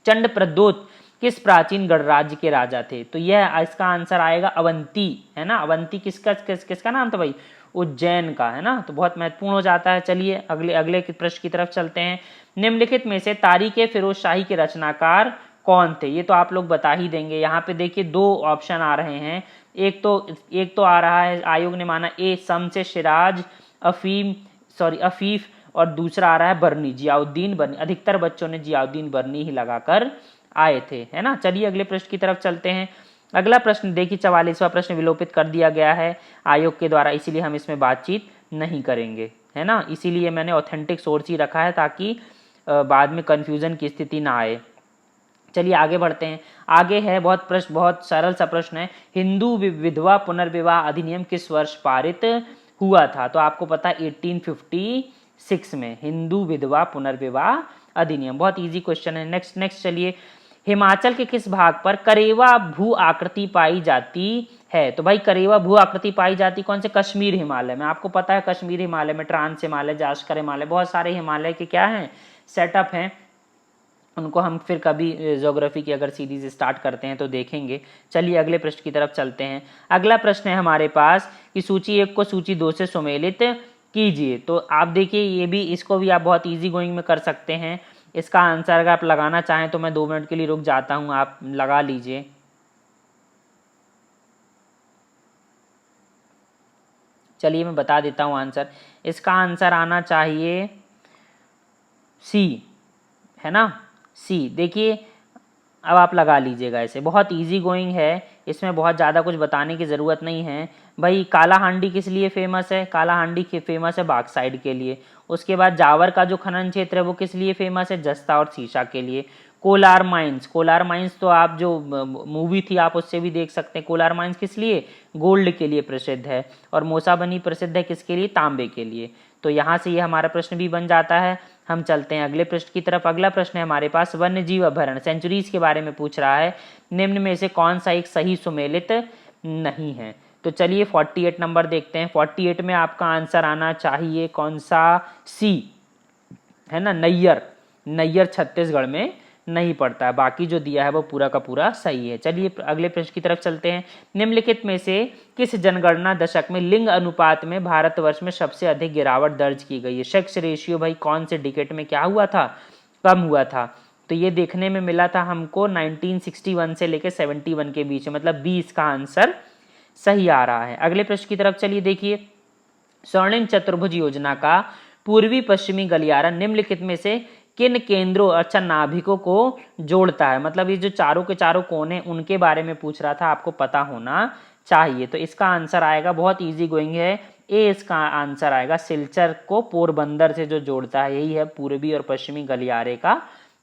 चंड प्रद्योत किस प्राचीन गणराज्य के राजा थे? तो यह इसका आंसर आएगा अवंती, है ना। अवंती किसका नाम था भाई? उज्जैन का, है ना। तो बहुत महत्वपूर्ण हो जाता है। चलिए अगले प्रश्न की तरफ चलते हैं। निम्नलिखित में से तारीख फिरोज शाही के रचनाकार कौन थे? ये तो आप लोग बता ही देंगे। यहाँ पे देखिए दो ऑप्शन आ रहे हैं, एक तो आ रहा है आयोग ने माना ए शम्स सिराज अफीफ, और दूसरा आ रहा है बर्नी, जियाउद्दीन बर्नी। अधिकतर बच्चों ने जियाउद्दीन बर्नी ही लगाकर आए थे, है ना। चलिए अगले प्रश्न की तरफ चलते हैं। अगला प्रश्न देखिए 44वां प्रश्न विलोपित कर दिया गया है आयोग के द्वारा, इसीलिए हम इसमें बातचीत नहीं करेंगे, है ना। इसीलिए मैंने ऑथेंटिक सोर्स ही रखा है ताकि बाद में कंफ्यूजन की स्थिति ना आए। चलिए आगे बढ़ते हैं। आगे है बहुत सरल सा प्रश्न है, हिंदू विधवा पुनर्विवाह अधिनियम किस वर्ष पारित हुआ था? तो आपको पता है 1856 में हिंदू विधवा पुनर्विवाह अधिनियम। बहुत इजी क्वेश्चन है। नेक्स्ट चलिए, हिमाचल के किस भाग पर करेवा भू आकृति पाई जाती है। तो भाई करेवा भू आकृति पाई जाती कौन से? कश्मीर हिमालय में। आपको पता है कश्मीर हिमालय में ट्रांस हिमालय, जास्कर हिमालय, बहुत सारे हिमालय के क्या हैं, सेटअप हैं। उनको हम फिर कभी ज्योग्राफी की अगर सीरीज स्टार्ट करते हैं तो देखेंगे। चलिए अगले प्रश्न की तरफ चलते हैं। अगला प्रश्न है हमारे पास कि सूची 1 को सूची 2 से सुमेलित कीजिए। तो आप देखिए ये भी, इसको भी आप बहुत इजी गोइंग में कर सकते हैं। इसका आंसर अगर आप लगाना चाहें तो मैं 2 मिनट के लिए रुक जाता हूं, आप लगा लीजिए। चलिए मैं बता देता हूं आंसर। इसका आंसर आना चाहिए सी, है ना, सी। देखिए अब आप लगा लीजिएगा, ऐसे बहुत इजी गोइंग है, इसमें बहुत ज़्यादा कुछ बताने की ज़रूरत नहीं है। भाई काला हांडी किस लिए फेमस है? काला हांडी फेमस है बाक्साइड के लिए। उसके बाद जावर का जो खनन क्षेत्र है वो किस लिए फेमस है? जस्ता और सीसा के लिए। कोलार माइंस, कोलार माइंस तो आप जो मूवी थी आप उससे भी देख सकते हैं। कोलार माइंस किस लिए? गोल्ड के लिए प्रसिद्ध है। और मोसाबनी प्रसिद्ध है किसके लिए? तांबे के लिए। तो यहाँ से ये हमारा प्रश्न भी बन जाता है। हम चलते हैं अगले प्रश्न की तरफ। अगला प्रश्न है हमारे पास वन्य जीव अभयारण्य, सेंचुरीज के बारे में पूछ रहा है। निम्न में से कौन सा एक सही सुमेलित नहीं है? तो चलिए 48 नंबर देखते हैं। 48 में आपका आंसर आना चाहिए कौन सा? सी, है ना, नैयर। नैयर छत्तीसगढ़ में नहीं पड़ता है, बाकी जो दिया है वो पूरा का पूरा सही है। चलिए अगले प्रश्न की तरफ चलते हैं। निम्नलिखित में से किस जनगणना दशक में लिंग अनुपात में भारतवर्ष में सबसे अधिक गिरावट दर्ज की गई है? सेक्स रेशियो भाई कौन से डिकेट में क्या हुआ था? कम हुआ था। तो ये देखने में मिला था हमको 1961 से लेकर 71 के बीच, मतलब 20 का आंसर सही आ रहा है। अगले प्रश्न की तरफ चलिए देखिए। स्वर्णिम चतुर्भुज योजना का पूर्वी पश्चिमी गलियारा निम्नलिखित में से किन केंद्रों, अच्छा, नाभिकों को जोड़ता है? मतलब ये जो चारों के चारों कोने उनके बारे में पूछ रहा था, आपको पता होना चाहिए। तो इसका आंसर आएगा, बहुत इजी गोइंग है, ए इसका आंसर आएगा। सिलचर को पोरबंदर से जो जोड़ता है यही है पूर्वी और पश्चिमी गलियारे का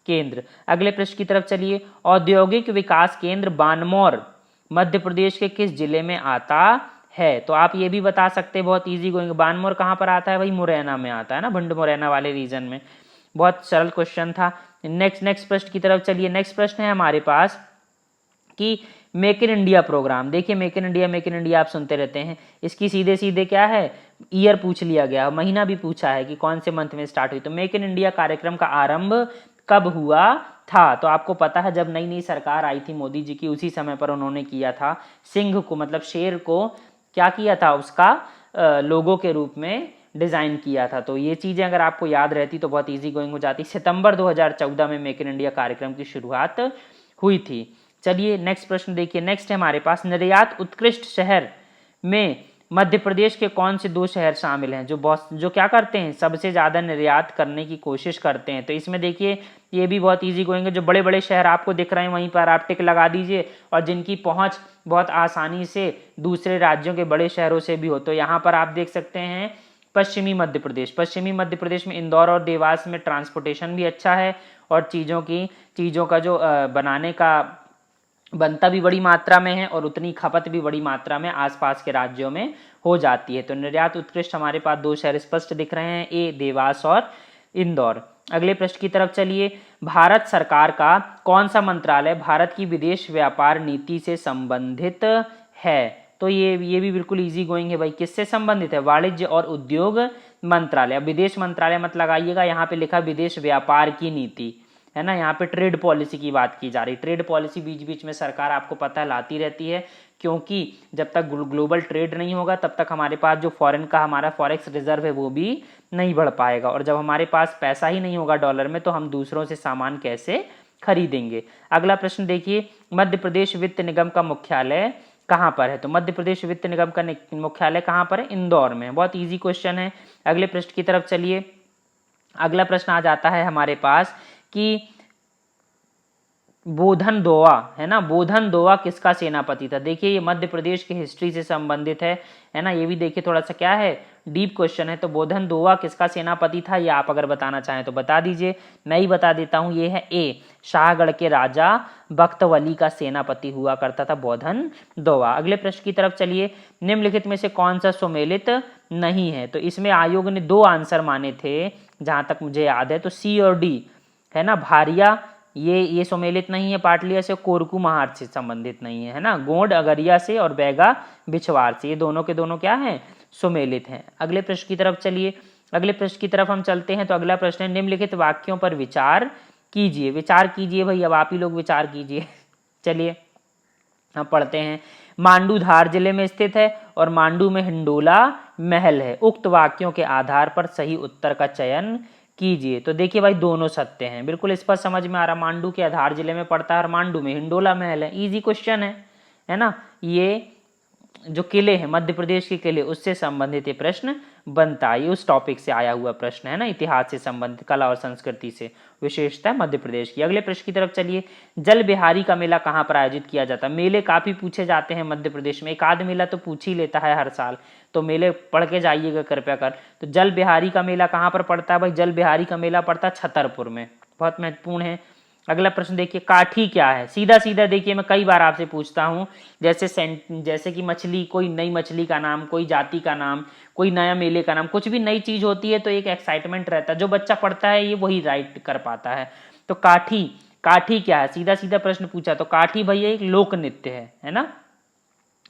केंद्र। अगले प्रश्न की तरफ चलिए। औद्योगिक विकास केंद्र बानमौर मध्य प्रदेश के किस जिले में आता है? तो आप ये भी बता सकते हैं, बहुत इजी गोइंग। बानमौर कहाँ पर आता है भाई? मुरैना में आता है ना, भिंड मुरैना वाले रीजन में। बहुत सरल क्वेश्चन था। नेक्स्ट प्रश्न की तरफ चलिए। नेक्स्ट प्रश्न है हमारे पास कि मेक इन इंडिया प्रोग्राम। देखिए मेक इन इंडिया आप सुनते रहते हैं, इसकी सीधे सीधे क्या है, ईयर पूछ लिया गया, महीना भी पूछा है कि कौन से मंथ में स्टार्ट हुई। तो मेक इन इंडिया कार्यक्रम का आरंभ कब हुआ था? तो आपको पता है जब नई नई सरकार आई थी मोदी जी की, उसी समय पर उन्होंने किया था। सिंह को, मतलब शेर को क्या किया था, उसका लोगो के रूप में डिजाइन किया था। तो ये चीजें अगर आपको याद रहती तो बहुत इजी गोइंग हो जाती। सितंबर 2014 में मेक इन इंडिया कार्यक्रम की शुरुआत हुई थी। चलिए नेक्स्ट प्रश्न देखिए। नेक्स्ट है हमारे पास निर्यात उत्कृष्ट शहर में मध्य प्रदेश के कौन से 2 शहर शामिल हैं जो क्या करते हैं, सबसे ज्यादा निर्यात करने की कोशिश करते हैं? तो इसमें देखिए ये भी बहुत इजी गोइंग है। जो बड़े बड़े शहर आपको दिख रहे हैं वहीं पर आप टिक लगा दीजिए, और जिनकी पहुंच बहुत आसानी से दूसरे राज्यों के बड़े शहरों से भी हो। तो यहाँ पर आप देख सकते हैं पश्चिमी मध्य प्रदेश में इंदौर और देवास में ट्रांसपोर्टेशन भी अच्छा है, और चीज़ों का जो बनाने का बनता भी बड़ी मात्रा में है, और उतनी खपत भी बड़ी मात्रा में आसपास के राज्यों में हो जाती है। तो निर्यात उत्कृष्ट हमारे पास 2 शहर स्पष्ट दिख रहे हैं, ए देवास और इंदौर। अगले प्रश्न की तरफ चलिए। भारत सरकार का कौन सा मंत्रालय भारत की विदेश व्यापार नीति से संबंधित है? तो ये भी बिल्कुल इजी गोइंग है भाई। किससे संबंधित है? वाणिज्य और उद्योग मंत्रालय। विदेश मंत्रालय मत लगाइएगा, यहाँ पे लिखा विदेश व्यापार की नीति, है ना। यहाँ पे ट्रेड पॉलिसी की बात की जा रही। ट्रेड पॉलिसी बीच बीच में सरकार आपको पता है लाती रहती है, क्योंकि जब तक ग्लोबल ट्रेड नहीं होगा तब तक हमारे पास जो फॉरेन का हमारा फॉरेक्स रिजर्व है वो भी नहीं बढ़ पाएगा, और जब हमारे पास पैसा ही नहीं होगा डॉलर में तो हम दूसरों से सामान कैसे खरीदेंगे। अगला प्रश्न देखिए। मध्य प्रदेश वित्त निगम का मुख्यालय कहाँ पर है? तो मध्य प्रदेश वित्त निगम का मुख्यालय कहाँ पर है? इंदौर में। बहुत इजी क्वेश्चन है। अगले प्रश्न की तरफ चलिए। अगला प्रश्न आ जाता है हमारे पास कि बोधन दोआ, है ना, बोधन दोआ किसका सेनापति था? देखिए ये मध्य प्रदेश की हिस्ट्री से संबंधित है ना। ये भी देखिए थोड़ा सा क्या है, डीप क्वेश्चन है। तो बोधन दोआ किसका सेनापति था, ये आप अगर बताना चाहें तो बता दीजिए। मैं ही बता देता हूं, ये है ए, शाहगढ़ के राजा बख्तवली का सेनापति हुआ करता था बोधन दोआ। अगले प्रश्न की तरफ चलिए। निम्नलिखित में से कौन सा सुमेलित नहीं है? तो इसमें आयोग ने 2 आंसर माने थे जहां तक मुझे याद है, तो सी और डी, है ना। भारिया ये सुमेलित नहीं है पाटलिया से, कोरकू महार से संबंधित नहीं है ना। गोंड अगरिया से और बैगा बिछवार से, ये दोनों के दोनों क्या हैं, सुमेलित हैं। अगले प्रश्न की तरफ चलिए, अगले प्रश्न की तरफ हम चलते हैं। तो अगला प्रश्न है, निम्नलिखित वाक्यों पर विचार कीजिए। विचार कीजिए भाई, अब आप ही लोग विचार कीजिए। चलिए हम पढ़ते हैं। मांडू धार जिले में स्थित है और मांडू में हिंडोला महल है। उक्त वाक्यों के आधार पर सही उत्तर का चयन कीजिए। तो देखिए भाई, दोनों सत्य हैं, बिल्कुल स्पष्ट समझ में आ रहा। मांडू के आधार जिले में पड़ता है और मांडू में हिंडोला महल है। इजी क्वेश्चन है ना। ये जो किले हैं, मध्य प्रदेश के किले, उससे संबंधित ये प्रश्न बनता है। ये उस टॉपिक से आया हुआ प्रश्न है ना, इतिहास से संबंधित, कला और संस्कृति से, विशेषता मध्य प्रदेश की। अगले प्रश्न की तरफ चलिए। जल बिहारी का मेला कहाँ पर आयोजित किया जाता है? मेले काफी पूछे जाते हैं मध्य प्रदेश में, एक आध मेला तो पूछ ही लेता है हर साल, तो मेले पढ़ के जाइएगा कृपया कर। तो जल बिहारी का मेला कहाँ पर पड़ता है भाई? जल बिहारी का मेला पड़ता है छतरपुर में, बहुत महत्वपूर्ण है। अगला प्रश्न देखिए, काठी क्या है? सीधा सीधा देखिए, मैं कई बार आपसे पूछता हूँ, जैसे कि मछली, कोई नई मछली का नाम, कोई जाति का नाम, कोई नया मेले का नाम, कुछ भी नई चीज होती है तो एक एक्साइटमेंट रहता है। जो बच्चा पढ़ता है ये वही राइट कर पाता है। तो काठी, काठी क्या है? सीधा सीधा प्रश्न पूछा तो काठी भैया एक लोक नृत्य है ना।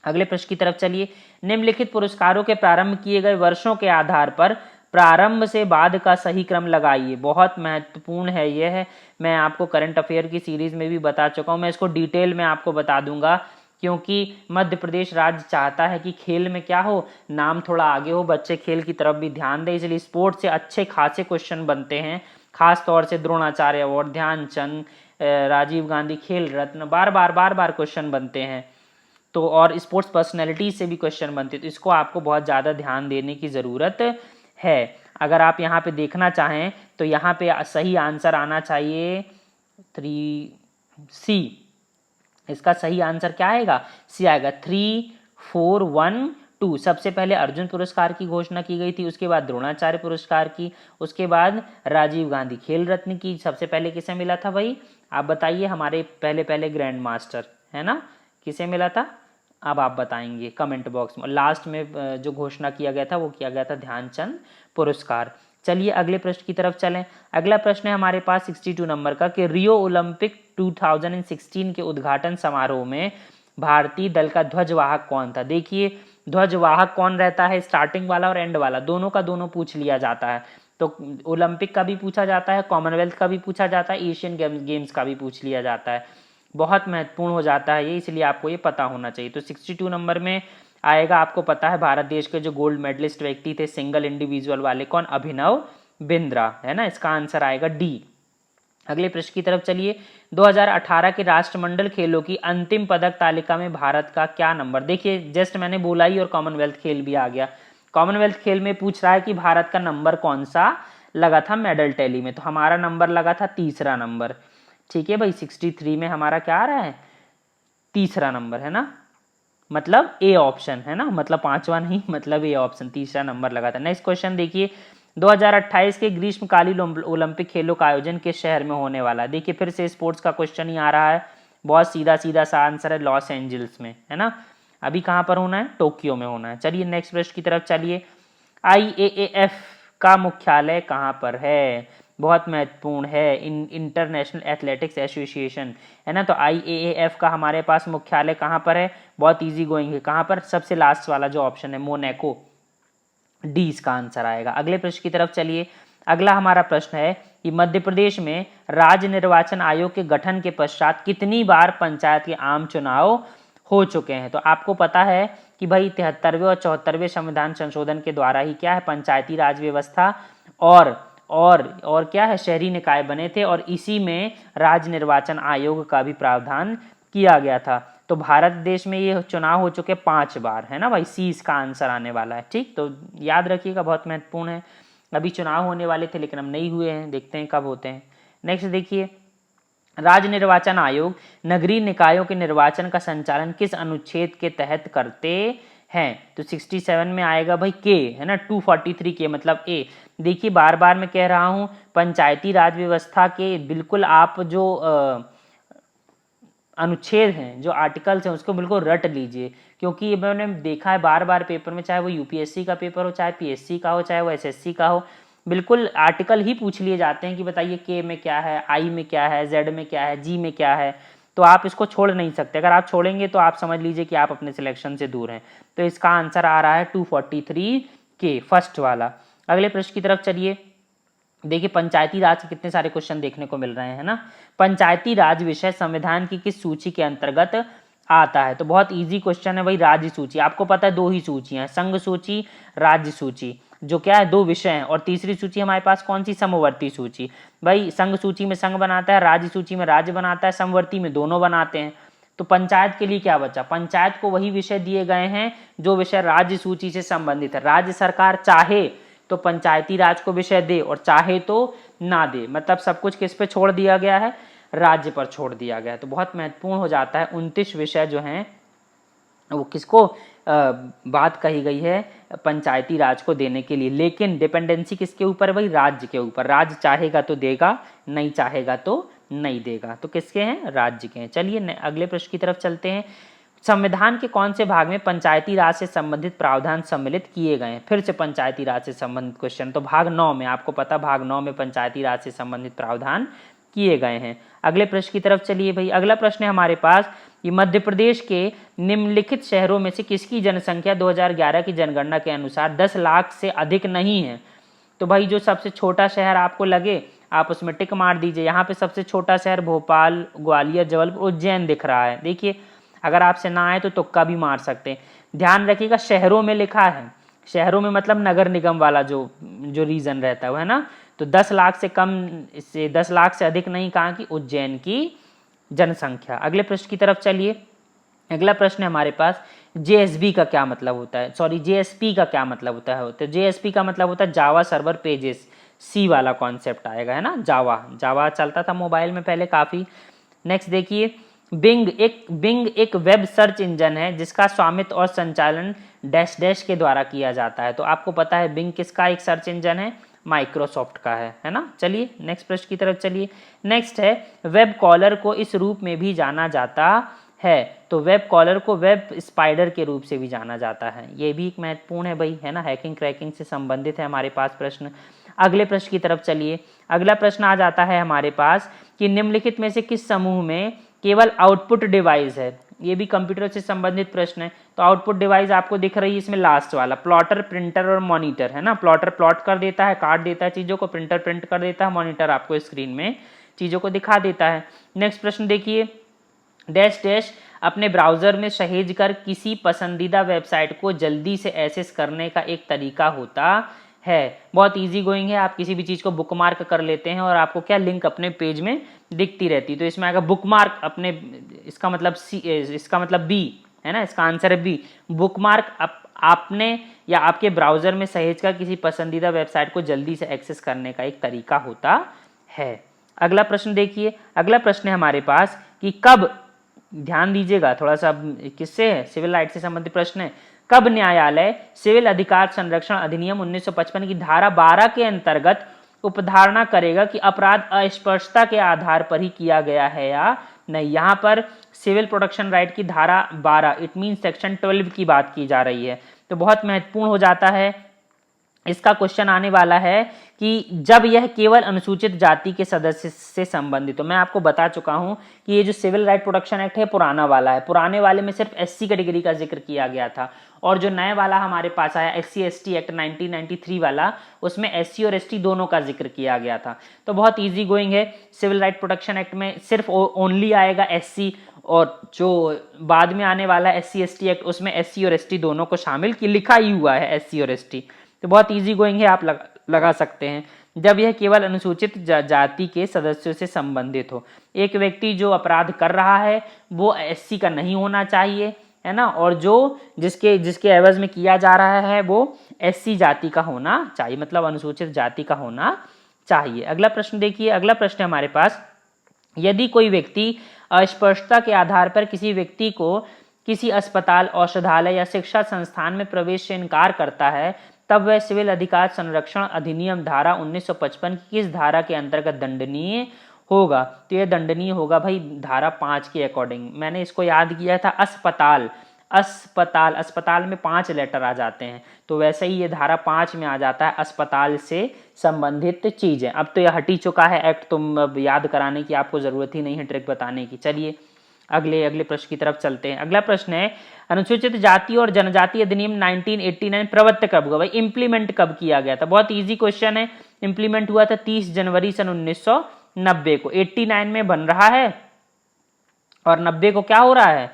अगले प्रश्न की तरफ चलिए। निम्नलिखित पुरस्कारों के प्रारंभ किए गए वर्षों के आधार पर प्रारंभ से बाद का सही क्रम लगाइए। बहुत महत्वपूर्ण है यह है, मैं आपको करंट अफेयर की सीरीज में भी बता चुका हूं, मैं इसको डिटेल में आपको बता दूंगा, क्योंकि मध्य प्रदेश राज्य चाहता है कि खेल में क्या हो, नाम थोड़ा आगे हो, बच्चे खेल की तरफ भी ध्यान दें, इसलिए स्पोर्ट्स से अच्छे खासे क्वेश्चन बनते हैं। खास तौर से द्रोणाचार्य अवार्ड, ध्यानचंद, राजीव गांधी खेल रत्न, बार बार क्वेश्चन बनते हैं। तो और स्पोर्ट्स पर्सनैलिटी से भी क्वेश्चन बनते हैं, तो इसको आपको बहुत ज़्यादा ध्यान देने की ज़रूरत है। अगर आप यहाँ पे देखना चाहें तो यहाँ पे सही आंसर आना चाहिए 3C। इसका सही आंसर क्या आएगा? सी आएगा। 3, 4, 1, 2। सबसे पहले अर्जुन पुरस्कार की घोषणा की गई थी, उसके बाद द्रोणाचार्य पुरस्कार की, उसके बाद राजीव गांधी खेल रत्न की। सबसे पहले किसे मिला था भाई? आप बताइए, हमारे पहले ग्रैंड मास्टर है ना, किसे मिला था? अब आप बताएंगे कमेंट बॉक्स में। लास्ट में जो घोषणा किया गया था वो किया गया था ध्यानचंद पुरस्कार। चलिए अगले प्रश्न की तरफ चलें। अगला प्रश्न है हमारे पास 62 नंबर का कि रियो ओलंपिक 2016 के उद्घाटन समारोह में भारतीय दल का ध्वजवाहक कौन था? देखिए, ध्वजवाहक कौन रहता है, स्टार्टिंग वाला और एंड वाला, दोनों का दोनों पूछ लिया जाता है। तो ओलंपिक का भी पूछा जाता है, कॉमनवेल्थ का भी पूछा जाता है, एशियन गेम्स का भी पूछ लिया जाता है। बहुत महत्वपूर्ण हो जाता है ये, इसलिए आपको ये पता होना चाहिए। तो 62 नंबर में आएगा, आपको पता है भारत देश के जो गोल्ड मेडलिस्ट व्यक्ति थे सिंगल इंडिविजुअल वाले, कौन? अभिनव बिंद्रा है ना, इसका आंसर आएगा डी। अगले प्रश्न की तरफ चलिए। 2018 के राष्ट्रमंडल खेलों की अंतिम पदक तालिका में भारत का क्या नंबर? देखिए, जस्ट मैंने बोला ही और कॉमनवेल्थ खेल भी आ गया। कॉमनवेल्थ खेल में पूछ रहा है कि भारत का नंबर कौन सा लगा था मेडल टैली में, तो हमारा नंबर लगा था तीसरा नंबर। ठीक है भाई, 63 में हमारा क्या आ रहा है? तीसरा नंबर है ना, मतलब ए ऑप्शन है ना, मतलब पांचवा नहीं, मतलब ए ऑप्शन, तीसरा नंबर लगा था। नेक्स्ट क्वेश्चन देखिए, 2028 के ग्रीष्मकालीन ओलंपिक खेलों का आयोजन किस शहर में होने वाला है? देखिए, फिर से स्पोर्ट्स का क्वेश्चन ही आ रहा है, बहुत सीधा सीधा सा आंसर है, लॉस एंजल्स में है ना। अभी कहाँ पर होना है? टोक्यो में होना है। चलिए नेक्स्ट प्रश्न की तरफ चलिए। IAAF का मुख्यालय कहाँ पर है? बहुत महत्वपूर्ण है, इंटरनेशनल एथलेटिक्स एसोसिएशन है ना। तो IAAF का हमारे पास मुख्यालय कहाँ पर है? बहुत इजी गोइंग है, कहाँ पर? सबसे लास्ट वाला जो ऑप्शन है, मोनाको, डी इसका आंसर आएगा। अगले प्रश्न की तरफ चलिए। अगला हमारा प्रश्न है कि मध्य प्रदेश में राज्य निर्वाचन आयोग के गठन के पश्चात कितनी बार पंचायत के आम चुनाव हो चुके हैं? तो आपको पता है कि भाई 73वें और 74वें संविधान संशोधन के द्वारा ही क्या है, पंचायती राज व्यवस्था और क्या है, शहरी निकाय बने थे, और इसी में राज्य निर्वाचन आयोग का भी प्रावधान किया गया था। तो भारत देश में ये चुनाव हो चुके 5 बार है ना भाई, सी इसका आंसर आने वाला है। ठीक, तो याद रखिएगा, बहुत महत्वपूर्ण है। अभी चुनाव होने वाले थे लेकिन अब नहीं हुए हैं, देखते हैं कब होते हैं। नेक्स्ट देखिए, राज्य निर्वाचन आयोग नगरीय निकायों के निर्वाचन का संचालन किस अनुच्छेद के तहत करते हैं? तो 67 में आएगा भाई के है ना, 243 के मतलब ए। देखिए, बार बार मैं कह रहा हूं, पंचायती राज व्यवस्था के बिल्कुल आप जो अनुच्छेद हैं, जो आर्टिकल्स हैं, उसको बिल्कुल रट लीजिए, क्योंकि मैंने देखा है बार बार पेपर में, चाहे वो यूपीएससी का पेपर हो, चाहे पीएससी का हो, चाहे वो एसएससी का हो, बिल्कुल आर्टिकल ही पूछ लिए जाते हैं कि बताइए के में क्या है, आई में क्या है, जेड में क्या है, जी में क्या है, तो आप इसको छोड़ नहीं सकते। अगर आप छोड़ेंगे तो आप समझ लीजिए कि आप अपने सिलेक्शन से दूर हैं। तो इसका आंसर आ रहा है 243 के, फर्स्ट वाला। अगले प्रश्न की तरफ चलिए। देखिए पंचायती राज के कितने सारे क्वेश्चन देखने को मिल रहे हैं ना। पंचायती राज विषय संविधान की किस सूची के अंतर्गत आता है? तो बहुत इजी क्वेश्चन है भाई, राज्य सूची। आपको पता है दो ही सूचियां हैं, संघ सूची, राज्य सूची, जो क्या है दो विषय हैं। और तीसरी सूची हमारे पास कौन सी? समवर्ती सूची। भाई संघ सूची में संघ बनाता है, राज्य सूची में राज्य बनाता है, समवर्ती में दोनों बनाते हैं। तो पंचायत के लिए क्या बचा? पंचायत को वही विषय दिए गए हैं जो विषय राज्य सूची से संबंधित है। राज्य सरकार चाहे तो पंचायती राज को विषय दे और चाहे तो ना दे, मतलब सब कुछ किस पे छोड़ दिया गया है? राज्य पर छोड़ दिया गया है। तो बहुत महत्वपूर्ण हो जाता है। 29 विषय जो हैं वो किसको बात कही गई है? पंचायती राज को देने के लिए। लेकिन डिपेंडेंसी किसके ऊपर है भाई? राज्य के ऊपर। राज्य चाहेगा तो देगा, नहीं चाहेगा तो नहीं देगा। तो किसके हैं? राज्य के हैं। चलिए अगले प्रश्न की तरफ चलते हैं। संविधान के कौन से भाग में पंचायती राज से संबंधित प्रावधान सम्मिलित किए गए हैं? फिर से पंचायती राज से संबंधित क्वेश्चन। तो भाग 9 में, आपको पता भाग 9 में पंचायती राज से संबंधित प्रावधान किए गए हैं। अगले प्रश्न की तरफ चलिए भाई। अगला प्रश्न है हमारे पास कि मध्य प्रदेश के निम्नलिखित शहरों में से किसकी जनसंख्या 2011 की जनगणना के अनुसार 10 लाख से अधिक नहीं है? तो भाई जो सबसे छोटा शहर आपको लगे आप उसमें टिक मार दीजिए। यहाँ पे सबसे छोटा शहर भोपाल, ग्वालियर, जबलपुर, उज्जैन दिख रहा है। देखिए अगर आपसे ना आए तो तुक्का भी मार सकते हैं। ध्यान रखिएगा शहरों में लिखा है, शहरों में मतलब नगर निगम वाला जो रीजन रहता है वो है ना। तो 10 लाख से कम, इससे 10 लाख से अधिक नहीं कहा कि उज्जैन की जनसंख्या। अगले प्रश्न की तरफ चलिए। अगला प्रश्न है हमारे पास जेएसबी का क्या मतलब होता है? सॉरी जेएसपी का क्या मतलब होता है? तो जेएसपी का मतलब होता है जावा सर्वर पेजेस, सी वाला कॉन्सेप्ट आएगा है ना। जावा चलता था मोबाइल में पहले काफ़ी। नेक्स्ट देखिए बिंग एक वेब सर्च इंजन है जिसका स्वामित्व और संचालन डैश डैश के द्वारा किया जाता है। तो आपको पता है बिंग किसका एक सर्च इंजन है? माइक्रोसॉफ्ट का है ना। चलिए नेक्स्ट प्रश्न की तरफ चलिए। नेक्स्ट है वेब कॉलर को इस रूप में भी जाना जाता है। तो वेब कॉलर को वेब स्पाइडर के रूप से भी जाना जाता है। ये भी एक महत्वपूर्ण है भाई, है ना, हैकिंग क्रैकिंग से संबंधित है हमारे पास प्रश्न। अगले प्रश्न की तरफ चलिए। अगला प्रश्न आ जाता है हमारे पास कि निम्नलिखित में से किस समूह में केवल आउटपुट डिवाइस है? ये भी कंप्यूटर से संबंधित प्रश्न है। तो आउटपुट डिवाइस आपको दिख रही है इसमें लास्ट वाला, प्लॉटर, प्रिंटर और मॉनिटर, है ना। प्लॉटर प्लॉट कर देता है, काट देता है चीज़ों को, प्रिंटर प्रिंट कर देता है, मॉनिटर आपको स्क्रीन में चीज़ों को दिखा देता है। नेक्स्ट प्रश्न देखिए, डैश डैश अपने ब्राउज़र में सहेज कर किसी पसंदीदा वेबसाइट को जल्दी से एक्सेस करने का एक तरीका होता है। बहुत इजी गोइंग है, आप किसी भी चीज़ को बुकमार्क कर लेते हैं और आपको क्या लिंक अपने पेज में दिखती रहती है। तो इसमें आएगा बुकमार्क अपने, इसका मतलब बी है ना, इसका आंसर है बी। बुकमार्क आपने या आपके ब्राउज़र में सहेज कर किसी पसंदीदा वेबसाइट को जल्दी से एक्सेस करने का एक तरीका होता है। अगला प्रश्न देखिए। अगला प्रश्न है हमारे पास कि कब, ध्यान दीजिएगा थोड़ा सा, किससे है? सिविल राइट से संबंधित प्रश्न है। कब न्यायालय सिविल अधिकार संरक्षण अधिनियम 1955 की धारा 12 के अंतर्गत उपधारणा करेगा कि अपराध अस्पष्टता के आधार पर ही किया गया है या नहीं? यहाँ पर सिविल प्रोटेक्शन राइट की धारा 12, इट मीन सेक्शन 12 की बात की जा रही है। तो बहुत महत्वपूर्ण हो जाता है। इसका क्वेश्चन आने वाला है कि जब यह केवल अनुसूचित जाति के सदस्य से संबंधित हो। मैं आपको बता चुका हूं कि ये जो सिविल राइट प्रोटेक्शन एक्ट है पुराना वाला है। पुराने वाले में सिर्फ एससी कैटेगरी का जिक्र किया गया था और जो नए वाला हमारे पास आया एससी एसटी एक्ट 1993 वाला, उसमें एससी और एसटी दोनों का जिक्र किया गया था। तो बहुत इजी गोइंग है। सिविल राइट प्रोटेक्शन एक्ट में सिर्फ ओनली आएगा एससी, और जो बाद में आने वाला एससी एसटी एक्ट उसमें एससी और एसटी दोनों को शामिल की लिखा ही हुआ है, एससी और एसटी। तो बहुत इजी गोइंग है, आप लगा सकते हैं। जब यह केवल अनुसूचित जाति के सदस्यों से संबंधित हो। एक व्यक्ति जो अपराध कर रहा है वो एससी का नहीं होना चाहिए, है ना, और जो जिसके एवज में किया जा रहा है वो एससी जाति का होना चाहिए, मतलब अनुसूचित जाति का होना चाहिए। अगला प्रश्न देखिए। अगला प्रश्न है हमारे पास, यदि कोई व्यक्ति अस्पष्टता के आधार पर किसी व्यक्ति को किसी अस्पताल, औषधालय या शिक्षा संस्थान में प्रवेश से इनकार करता है तब वह सिविल अधिकार संरक्षण अधिनियम धारा 1955 की किस धारा के अंतर्गत दंडनीय होगा? तो यह दंडनीय होगा भाई धारा 5 के अकॉर्डिंग। मैंने इसको याद किया था अस्पताल। अस्पताल, अस्पताल में 5 लेटर आ जाते हैं, तो वैसे ही ये धारा 5 में आ जाता है अस्पताल से संबंधित चीजें। अब तो यह हट ही चुका है एक्ट, तो अब याद कराने की आपको जरूरत ही नहीं है, ट्रिक बताने की। चलिए अगले प्रश्न की तरफ चलते हैं। अगला प्रश्न है अनुसूचित जाति और जनजाति अधिनियम 1989 प्रवृत्त कब हुआ? भाई इंप्लीमेंट कब किया गया था? बहुत इजी क्वेश्चन है। इंप्लीमेंट हुआ था 30 जनवरी सन 1990 को। 89 में बन रहा है और 90 को क्या हो रहा है?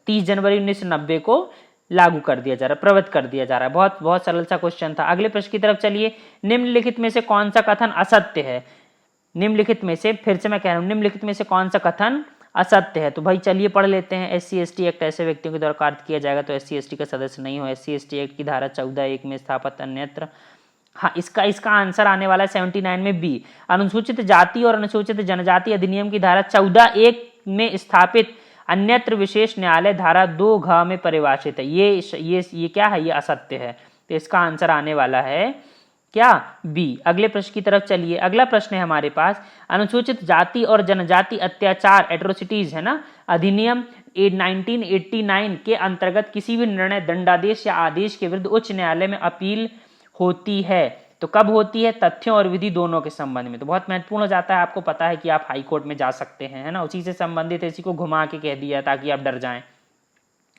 30 जनवरी 1990 को लागू कर दिया जा रहा है, प्रवृत्त कर दिया जा रहा है। बहुत बहुत सरल सा क्वेश्चन था। अगले प्रश्न की तरफ चलिए। निम्नलिखित में से कौन सा कथन असत्य है? निम्नलिखित में से, फिर से मैं कह रहा हूं, निम्नलिखित में से कौन सा कथन असत्य है? तो भाई चलिए पढ़ लेते हैं। SC/ST एक्ट ऐसे व्यक्तियों के द्वारा कार्य किया जाएगा तो SC/ST का सदस्य नहीं हो। SC/ST एक्ट की धारा 14(1) में स्थापित अन्यत्र। हाँ, इसका आंसर आने वाला है 79 में बी। अनुसूचित जाति और अनुसूचित जनजाति अधिनियम की धारा 14(1) में स्थापित अन्यत्र विशेष न्यायालय धारा 2(घ) में परिभाषित है। ये क्या है? ये असत्य है। तो इसका आंसर आने वाला है क्या? बी। अगले प्रश्न की तरफ चलिए। अगला प्रश्न है हमारे पास, अनुसूचित जाति और जनजाति अत्याचार एट्रोसिटीज है ना अधिनियम 1989 के अंतर्गत किसी भी निर्णय, दंडादेश या आदेश के विरुद्ध उच्च न्यायालय में अपील होती है तो कब होती है? तथ्यों और विधि दोनों के संबंध में। तो बहुत महत्वपूर्ण हो जाता है। आपको पता है कि आप हाई कोर्ट में जा सकते हैं, है ना, उसी से संबंधित इसी को घुमा के कह दिया ताकि आप डर जाएं।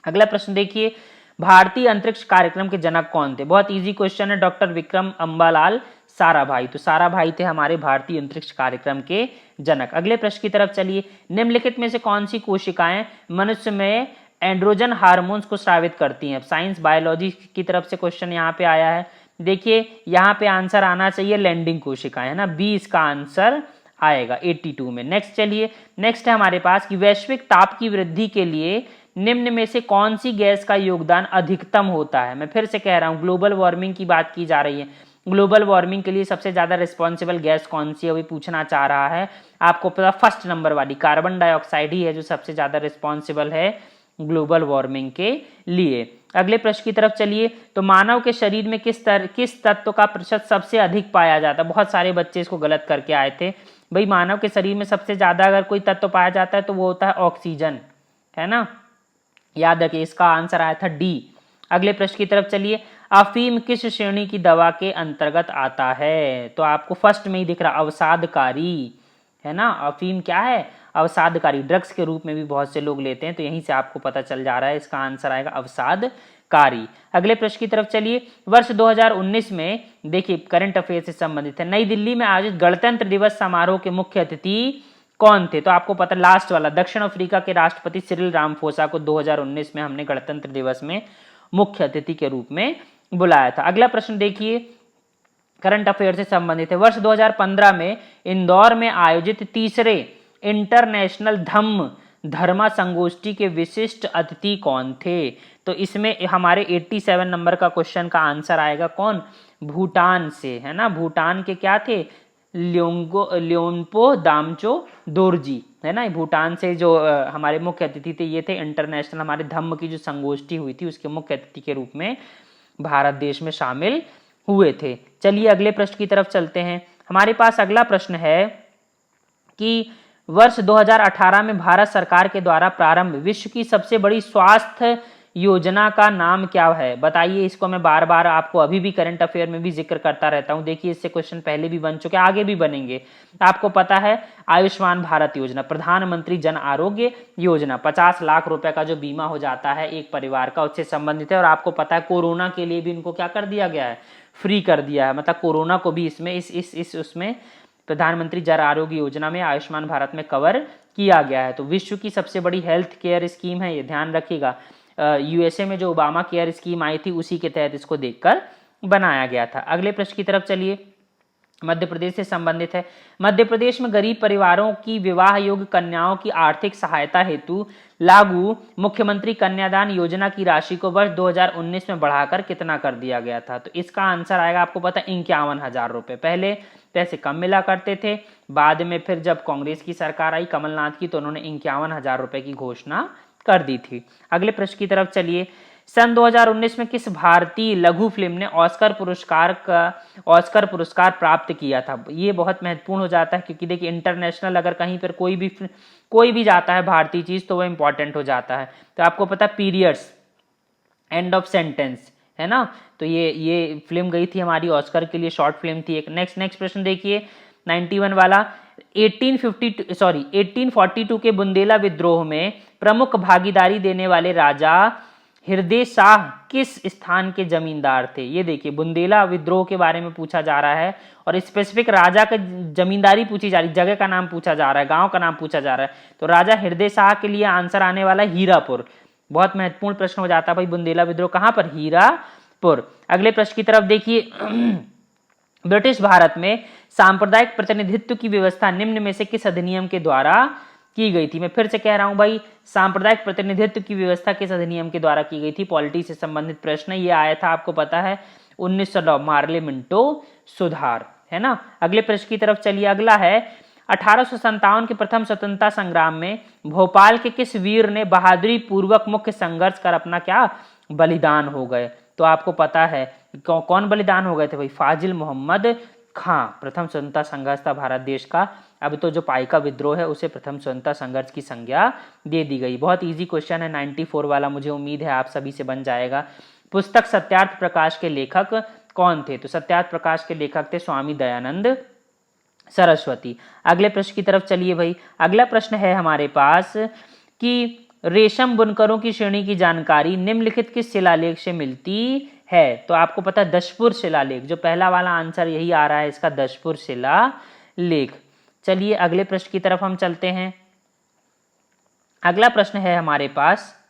अगला प्रश्न देखिए, भारतीय अंतरिक्ष कार्यक्रम के जनक कौन थे? बहुत इजी क्वेश्चन है। डॉक्टर विक्रम अम्बालाल साराभाई। तो साराभाई थे हमारे भारतीय अंतरिक्ष कार्यक्रम के जनक। अगले प्रश्न की तरफ चलिए। निम्नलिखित में से कौन सी कोशिकाएं मनुष्य में एंड्रोजन हार्मोन्स को स्रावित करती हैं? साइंस बायोलॉजी की तरफ से क्वेश्चन यहाँ पे आया है। देखिए यहाँ पे आंसर आना चाहिए लैंडिंग कोशिकाएं, है ना, बी इसका आंसर आएगा 82 में। नेक्स्ट चलिए, नेक्स्ट है हमारे पास कि वैश्विक ताप की वृद्धि के लिए निम्न में से कौन सी गैस का योगदान अधिकतम होता है? मैं फिर से कह रहा हूं, ग्लोबल वार्मिंग की बात की जा रही है। ग्लोबल वार्मिंग के लिए सबसे ज्यादा रिस्पॉन्सिबल गैस कौन सी है, अभी पूछना चाह रहा है। आपको पता फर्स्ट नंबर वाली कार्बन डाइऑक्साइड ही है जो सबसे ज्यादा रिस्पॉन्सिबल है ग्लोबल वार्मिंग के लिए। अगले प्रश्न की तरफ चलिए। तो मानव के शरीर में किस तत्व का प्रतिशत सबसे अधिक पाया जाता है? बहुत सारे बच्चे इसको गलत करके आए थे। भाई मानव के शरीर में सबसे ज्यादा अगर कोई तत्व पाया जाता है तो वो होता है ऑक्सीजन, है ना, याद रखिए। इसका आंसर आया था डी। अगले प्रश्न की तरफ चलिए। अफीम किस श्रेणी की दवा के अंतर्गत आता है? तो आपको फर्स्ट में ही दिख रहा अवसादकारी, है ना। अफीम क्या है? अवसादकारी। ड्रग्स के रूप में भी बहुत से लोग लेते हैं, तो यहीं से आपको पता चल जा रहा है। इसका आंसर आएगा अवसादकारी। अगले प्रश्न की तरफ चलिए। वर्ष 2019 में देखिए करंट अफेयर से संबंधित है, नई दिल्ली में आयोजित गणतंत्र दिवस समारोह के मुख्य अतिथि कौन थे? तो आपको पता लास्ट वाला, दक्षिण अफ्रीका के राष्ट्रपति सिरिल रामाफोसा को 2019 में हमने गणतंत्र दिवस में मुख्य अतिथि के रूप में बुलाया था। अगला प्रश्न देखिए करंट अफेयर से संबंधित है। वर्ष 2015 में इंदौर में आयोजित तीसरे इंटरनेशनल धर्मा संगोष्ठी के विशिष्ट अतिथि कौन थे? तो इसमें हमारे 87 नंबर का क्वेश्चन का आंसर आएगा कौन? भूटान से, है ना। भूटान के क्या थे? ल्योनपो दामचो दोरजी, है ना। भूटान से जो हमारे मुख्य अतिथि थे ये थे इंटरनेशनल हमारे धम्म की जो संगोष्ठी हुई थी उसके मुख्य अतिथि के रूप में भारत देश में शामिल हुए थे। चलिए अगले प्रश्न की तरफ चलते हैं। हमारे पास अगला प्रश्न है कि वर्ष 2018 में भारत सरकार के द्वारा प्रारंभ विश्व की सबसे बड़ी स्वास्थ्य योजना का नाम क्या है? बताइए। इसको मैं बार बार आपको अभी भी करंट अफेयर में भी जिक्र करता रहता हूं। देखिए इससे क्वेश्चन पहले भी बन चुके हैं, आगे भी बनेंगे। आपको पता है आयुष्मान भारत योजना, प्रधानमंत्री जन आरोग्य योजना, 50 लाख रुपए का जो बीमा हो जाता है एक परिवार का, उससे संबंधित है। और आपको पता है कोरोना के लिए भी इनको क्या कर दिया गया है? फ्री कर दिया है। मतलब कोरोना को भी इसमें उसमें प्रधानमंत्री जन आरोग्य योजना में आयुष्मान भारत में कवर किया गया है। तो विश्व की सबसे बड़ी हेल्थ केयर स्कीम है, ये ध्यान रखिएगा। यूएसए में जो ओबामा केयर स्कीम आई थी उसी के तहत इसको देखकर बनाया गया था। अगले प्रश्न की तरफ चलिए, मध्य प्रदेश से संबंधित है। मध्य प्रदेश में गरीब परिवारों की विवाह योग्य कन्याओं की आर्थिक सहायता हेतु लागू मुख्यमंत्री कन्यादान योजना की राशि को वर्ष 2019 में बढ़ाकर कितना कर दिया गया था? तो इसका आंसर आएगा आपको पता 51,000 रुपए। पहले पैसे कम मिला करते थे, बाद में फिर जब कांग्रेस की सरकार आई कमलनाथ की तो उन्होंने 51,000 रुपए की घोषणा कर दी थी। अगले प्रश्न की तरफ चलिए। सन 2019 में किस भारतीय लघु फिल्म ने ऑस्कर पुरस्कार प्राप्त किया था? ये बहुत महत्वपूर्ण हो जाता है क्योंकि देखिए इंटरनेशनल अगर कहीं पर कोई भी जाता है भारतीय चीज तो वो इंपॉर्टेंट हो जाता है। तो आपको पता पीरियड्स एंड ऑफ सेंटेंस, है ना। तो ये फिल्म गई थी हमारी ऑस्कर के लिए, शॉर्ट फिल्म थी एक। नेक्स्ट प्रश्न देखिए 91 वाला। 1842 के बुंदेला विद्रोह में प्रमुख भागीदारी देने वाले राजा हृदय शाह किस स्थान के जमींदार थे? ये देखिए बुंदेला विद्रोह के बारे में पूछा जा रहा है और स्पेसिफिक राजा का जमींदारी पूछी जा रही, जगह का नाम पूछा जा रहा है, गांव का नाम पूछा जा रहा है। तो राजा हृदय शाह के लिए आंसर आने वाला हीरापुर। बहुत महत्वपूर्ण प्रश्न हो जाता है भाई, बुंदेला विद्रोह कहां पर? हीरापुर। अगले प्रश्न की तरफ देखिए ब्रिटिश भारत में सांप्रदायिक प्रतिनिधित्व की व्यवस्था निम्न में से किस अधिनियम के द्वारा की गई थी? मैं फिर से कह रहा हूं भाई, सांप्रदायिक प्रतिनिधित्व की व्यवस्था किस अधिनियम के द्वारा की गई थी? पॉलिटी से संबंधित प्रश्न ये आया था, आपको पता है 1900 मार्लिमेंटो सुधार, है ना। अगले प्रश्न की तरफ चलिए। अगला है 1857 के प्रथम स्वतंत्रता संग्राम में भोपाल के किस वीर ने बहादुरी पूर्वक मुख्य संघर्ष कर अपना क्या बलिदान हो गए? तो आपको पता है कौन बलिदान हो गए थे भाई? फाजिल मोहम्मद खां। प्रथम स्वतंत्रता संघर्ष था भारत देश का। अब तो जो पाइका विद्रोह है उसे प्रथम स्वतंत्रता संघर्ष की संज्ञा दे दी गई। बहुत इजी क्वेश्चन है 94 वाला, मुझे उम्मीद है आप सभी से बन जाएगा। पुस्तक सत्यार्थ प्रकाश के लेखक कौन थे? तो सत्यार्थ प्रकाश के लेखक थे स्वामी दयानंद सरस्वती। अगले प्रश्न की तरफ चलिए भाई। अगला प्रश्न है हमारे पास कि रेशम बुनकरों की श्रेणी की जानकारी निम्नलिखित किस शिलालेख से मिलती है? तो आपको पता है दशपुर शिलालेख, जो पहला वाला आंसर यही आ रहा है इसका, दशपुर शिलालेख। चलिए अगले प्रश्न की तरफ हम चलते हैं। अगला प्रश्न है हमारे पास,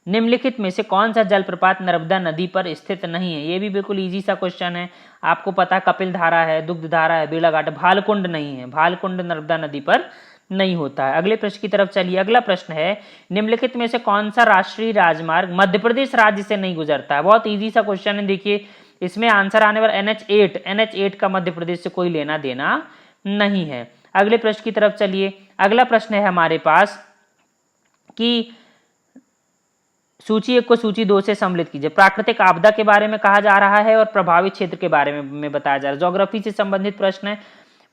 निम्नलिखित में से कौन सा जलप्रपात नर्मदा नदी पर स्थित नहीं है? ये भी बिल्कुल इजी सा क्वेश्चन है, आपको पता कपिल धारा है, दुग्ध धारा है, बेलाघाट। भालकुंड नहीं है, भालकुंड नर्मदा नदी पर नहीं होता है। अगले प्रश्न की तरफ चलिए। अगला प्रश्न है, निम्नलिखित में से कौन सा राष्ट्रीय राजमार्ग मध्य प्रदेश राज्य से नहीं गुजरता है? बहुत इजी सा क्वेश्चन है, देखिए इसमें आंसर आने वाला NH8 का मध्य प्रदेश से कोई लेना देना नहीं है। अगले प्रश्न की तरफ चलिए। अगला प्रश्न है हमारे पास कि सूची 1 को सूची 2 से सम्मिलित कीजिए। प्राकृतिक आपदा के बारे में कहा जा रहा है और प्रभावित क्षेत्र के बारे में बताया जा रहा है। ज्योग्राफी से संबंधित प्रश्न है,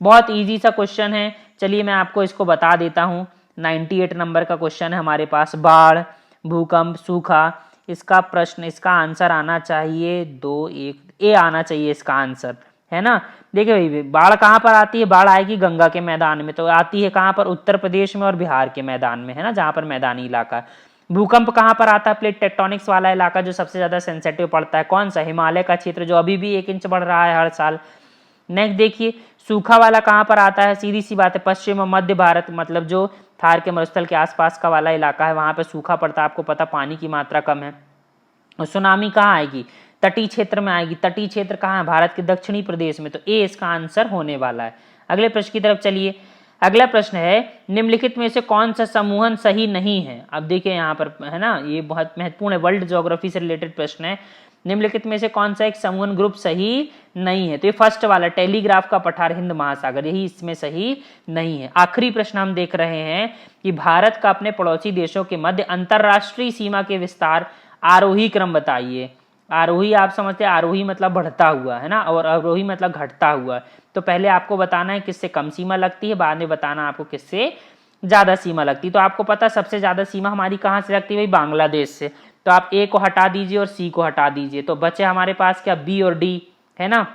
बहुत इजी सा क्वेश्चन है। चलिए मैं आपको इसको बता देता हूं। 98 नंबर का क्वेश्चन है हमारे पास। बाढ़, भूकंप, सूखा, इसका प्रश्न, इसका आंसर आना चाहिए 2-1 ए आना चाहिए इसका आंसर, है ना। देखिए भाई, बाढ़ कहाँ पर आती है? बाढ़ आएगी गंगा के मैदान में। तो आती है कहाँ पर? उत्तर प्रदेश में और बिहार के मैदान में, है ना, जहाँ पर मैदानी इलाका है। भूकंप कहाँ पर आता है? प्लेट टेक्टोनिक्स वाला इलाका जो सबसे ज्यादा सेंसिटिव पड़ता है। कौन सा? हिमालय का क्षेत्र, जो अभी भी 1 इंच बढ़ रहा है हर साल। नेक्स्ट देखिए, सूखा वाला कहाँ पर आता है? सीधी सी बात है, पश्चिम और मध्य भारत, मतलब जो थार के मरुस्थल के आसपास का वाला इलाका है, वहां पर सूखा पड़ता है, आपको पता पानी की मात्रा कम है। और सुनामी कहाँ आएगी? तटीय क्षेत्र में आएगी। तटीय क्षेत्र कहाँ है? भारत के दक्षिणी प्रदेश में। तो ए इसका आंसर होने वाला है। अगले प्रश्न की तरफ चलिए। अगला प्रश्न है, निम्नलिखित में से कौन सा समूहन सही नहीं है? अब देखिए यहाँ पर, है ना, ये बहुत महत्वपूर्ण है, वर्ल्ड ज्योग्राफी से रिलेटेड प्रश्न है। निम्नलिखित में से कौन सा एक समूहन ग्रुप सही नहीं है? तो ये फर्स्ट वाला, टेलीग्राफ का पठार हिंद महासागर, यही इसमें सही नहीं है। आखिरी प्रश्न हम देख रहे हैं कि भारत का अपने पड़ोसी देशों के मध्य अंतरराष्ट्रीय सीमा के विस्तार आरोही क्रम बताइए। आरोही आप समझते हैं, आरोही मतलब बढ़ता हुआ, है ना, और अवरोही मतलब घटता हुआ। तो पहले आपको बताना है किससे कम सीमा लगती है, बाद में बताना आपको किससे ज्यादा सीमा लगती है। तो आपको पता सबसे ज्यादा सीमा हमारी कहाँ से लगती है भाई? बांग्लादेश से। तो आप ए को हटा दीजिए और सी को हटा दीजिए, तो बचे हमारे पास क्या? बी और डी, है ना।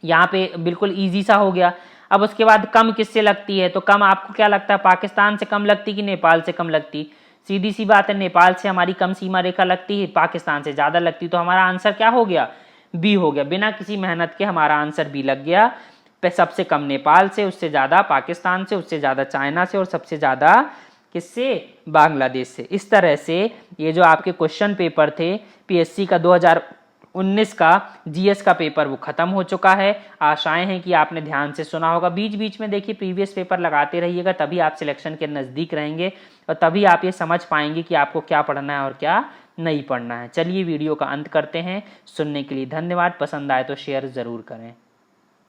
यहाँ पे बिल्कुल इजी सा हो गया। अब उसके बाद कम किससे लगती है? तो कम आपको क्या लगता है? पाकिस्तान से कम लगती कि नेपाल से कम लगती? सीधी सी बात है, नेपाल से हमारी कम सीमा रेखा लगती है, पाकिस्तान से ज्यादा लगती। तो हमारा आंसर क्या हो गया? बी हो गया। बिना किसी मेहनत के हमारा आंसर बी लग गया। सबसे कम नेपाल से, उससे ज्यादा पाकिस्तान से, उससे ज्यादा चाइना से, और सबसे ज्यादा किससे? बांग्लादेश से। इस तरह से ये जो आपके क्वेश्चन पेपर थे पीएससी का 2019 का जीएस का पेपर, वो खत्म हो चुका है। आशाएं हैं कि आपने ध्यान से सुना होगा। बीच बीच में देखिए प्रीवियस पेपर लगाते रहिएगा, तभी आप सिलेक्शन के नज़दीक रहेंगे और तभी आप ये समझ पाएंगे कि आपको क्या पढ़ना है और क्या नहीं पढ़ना है। चलिए वीडियो का अंत करते हैं। सुनने के लिए धन्यवाद। पसंद आए तो शेयर ज़रूर करें।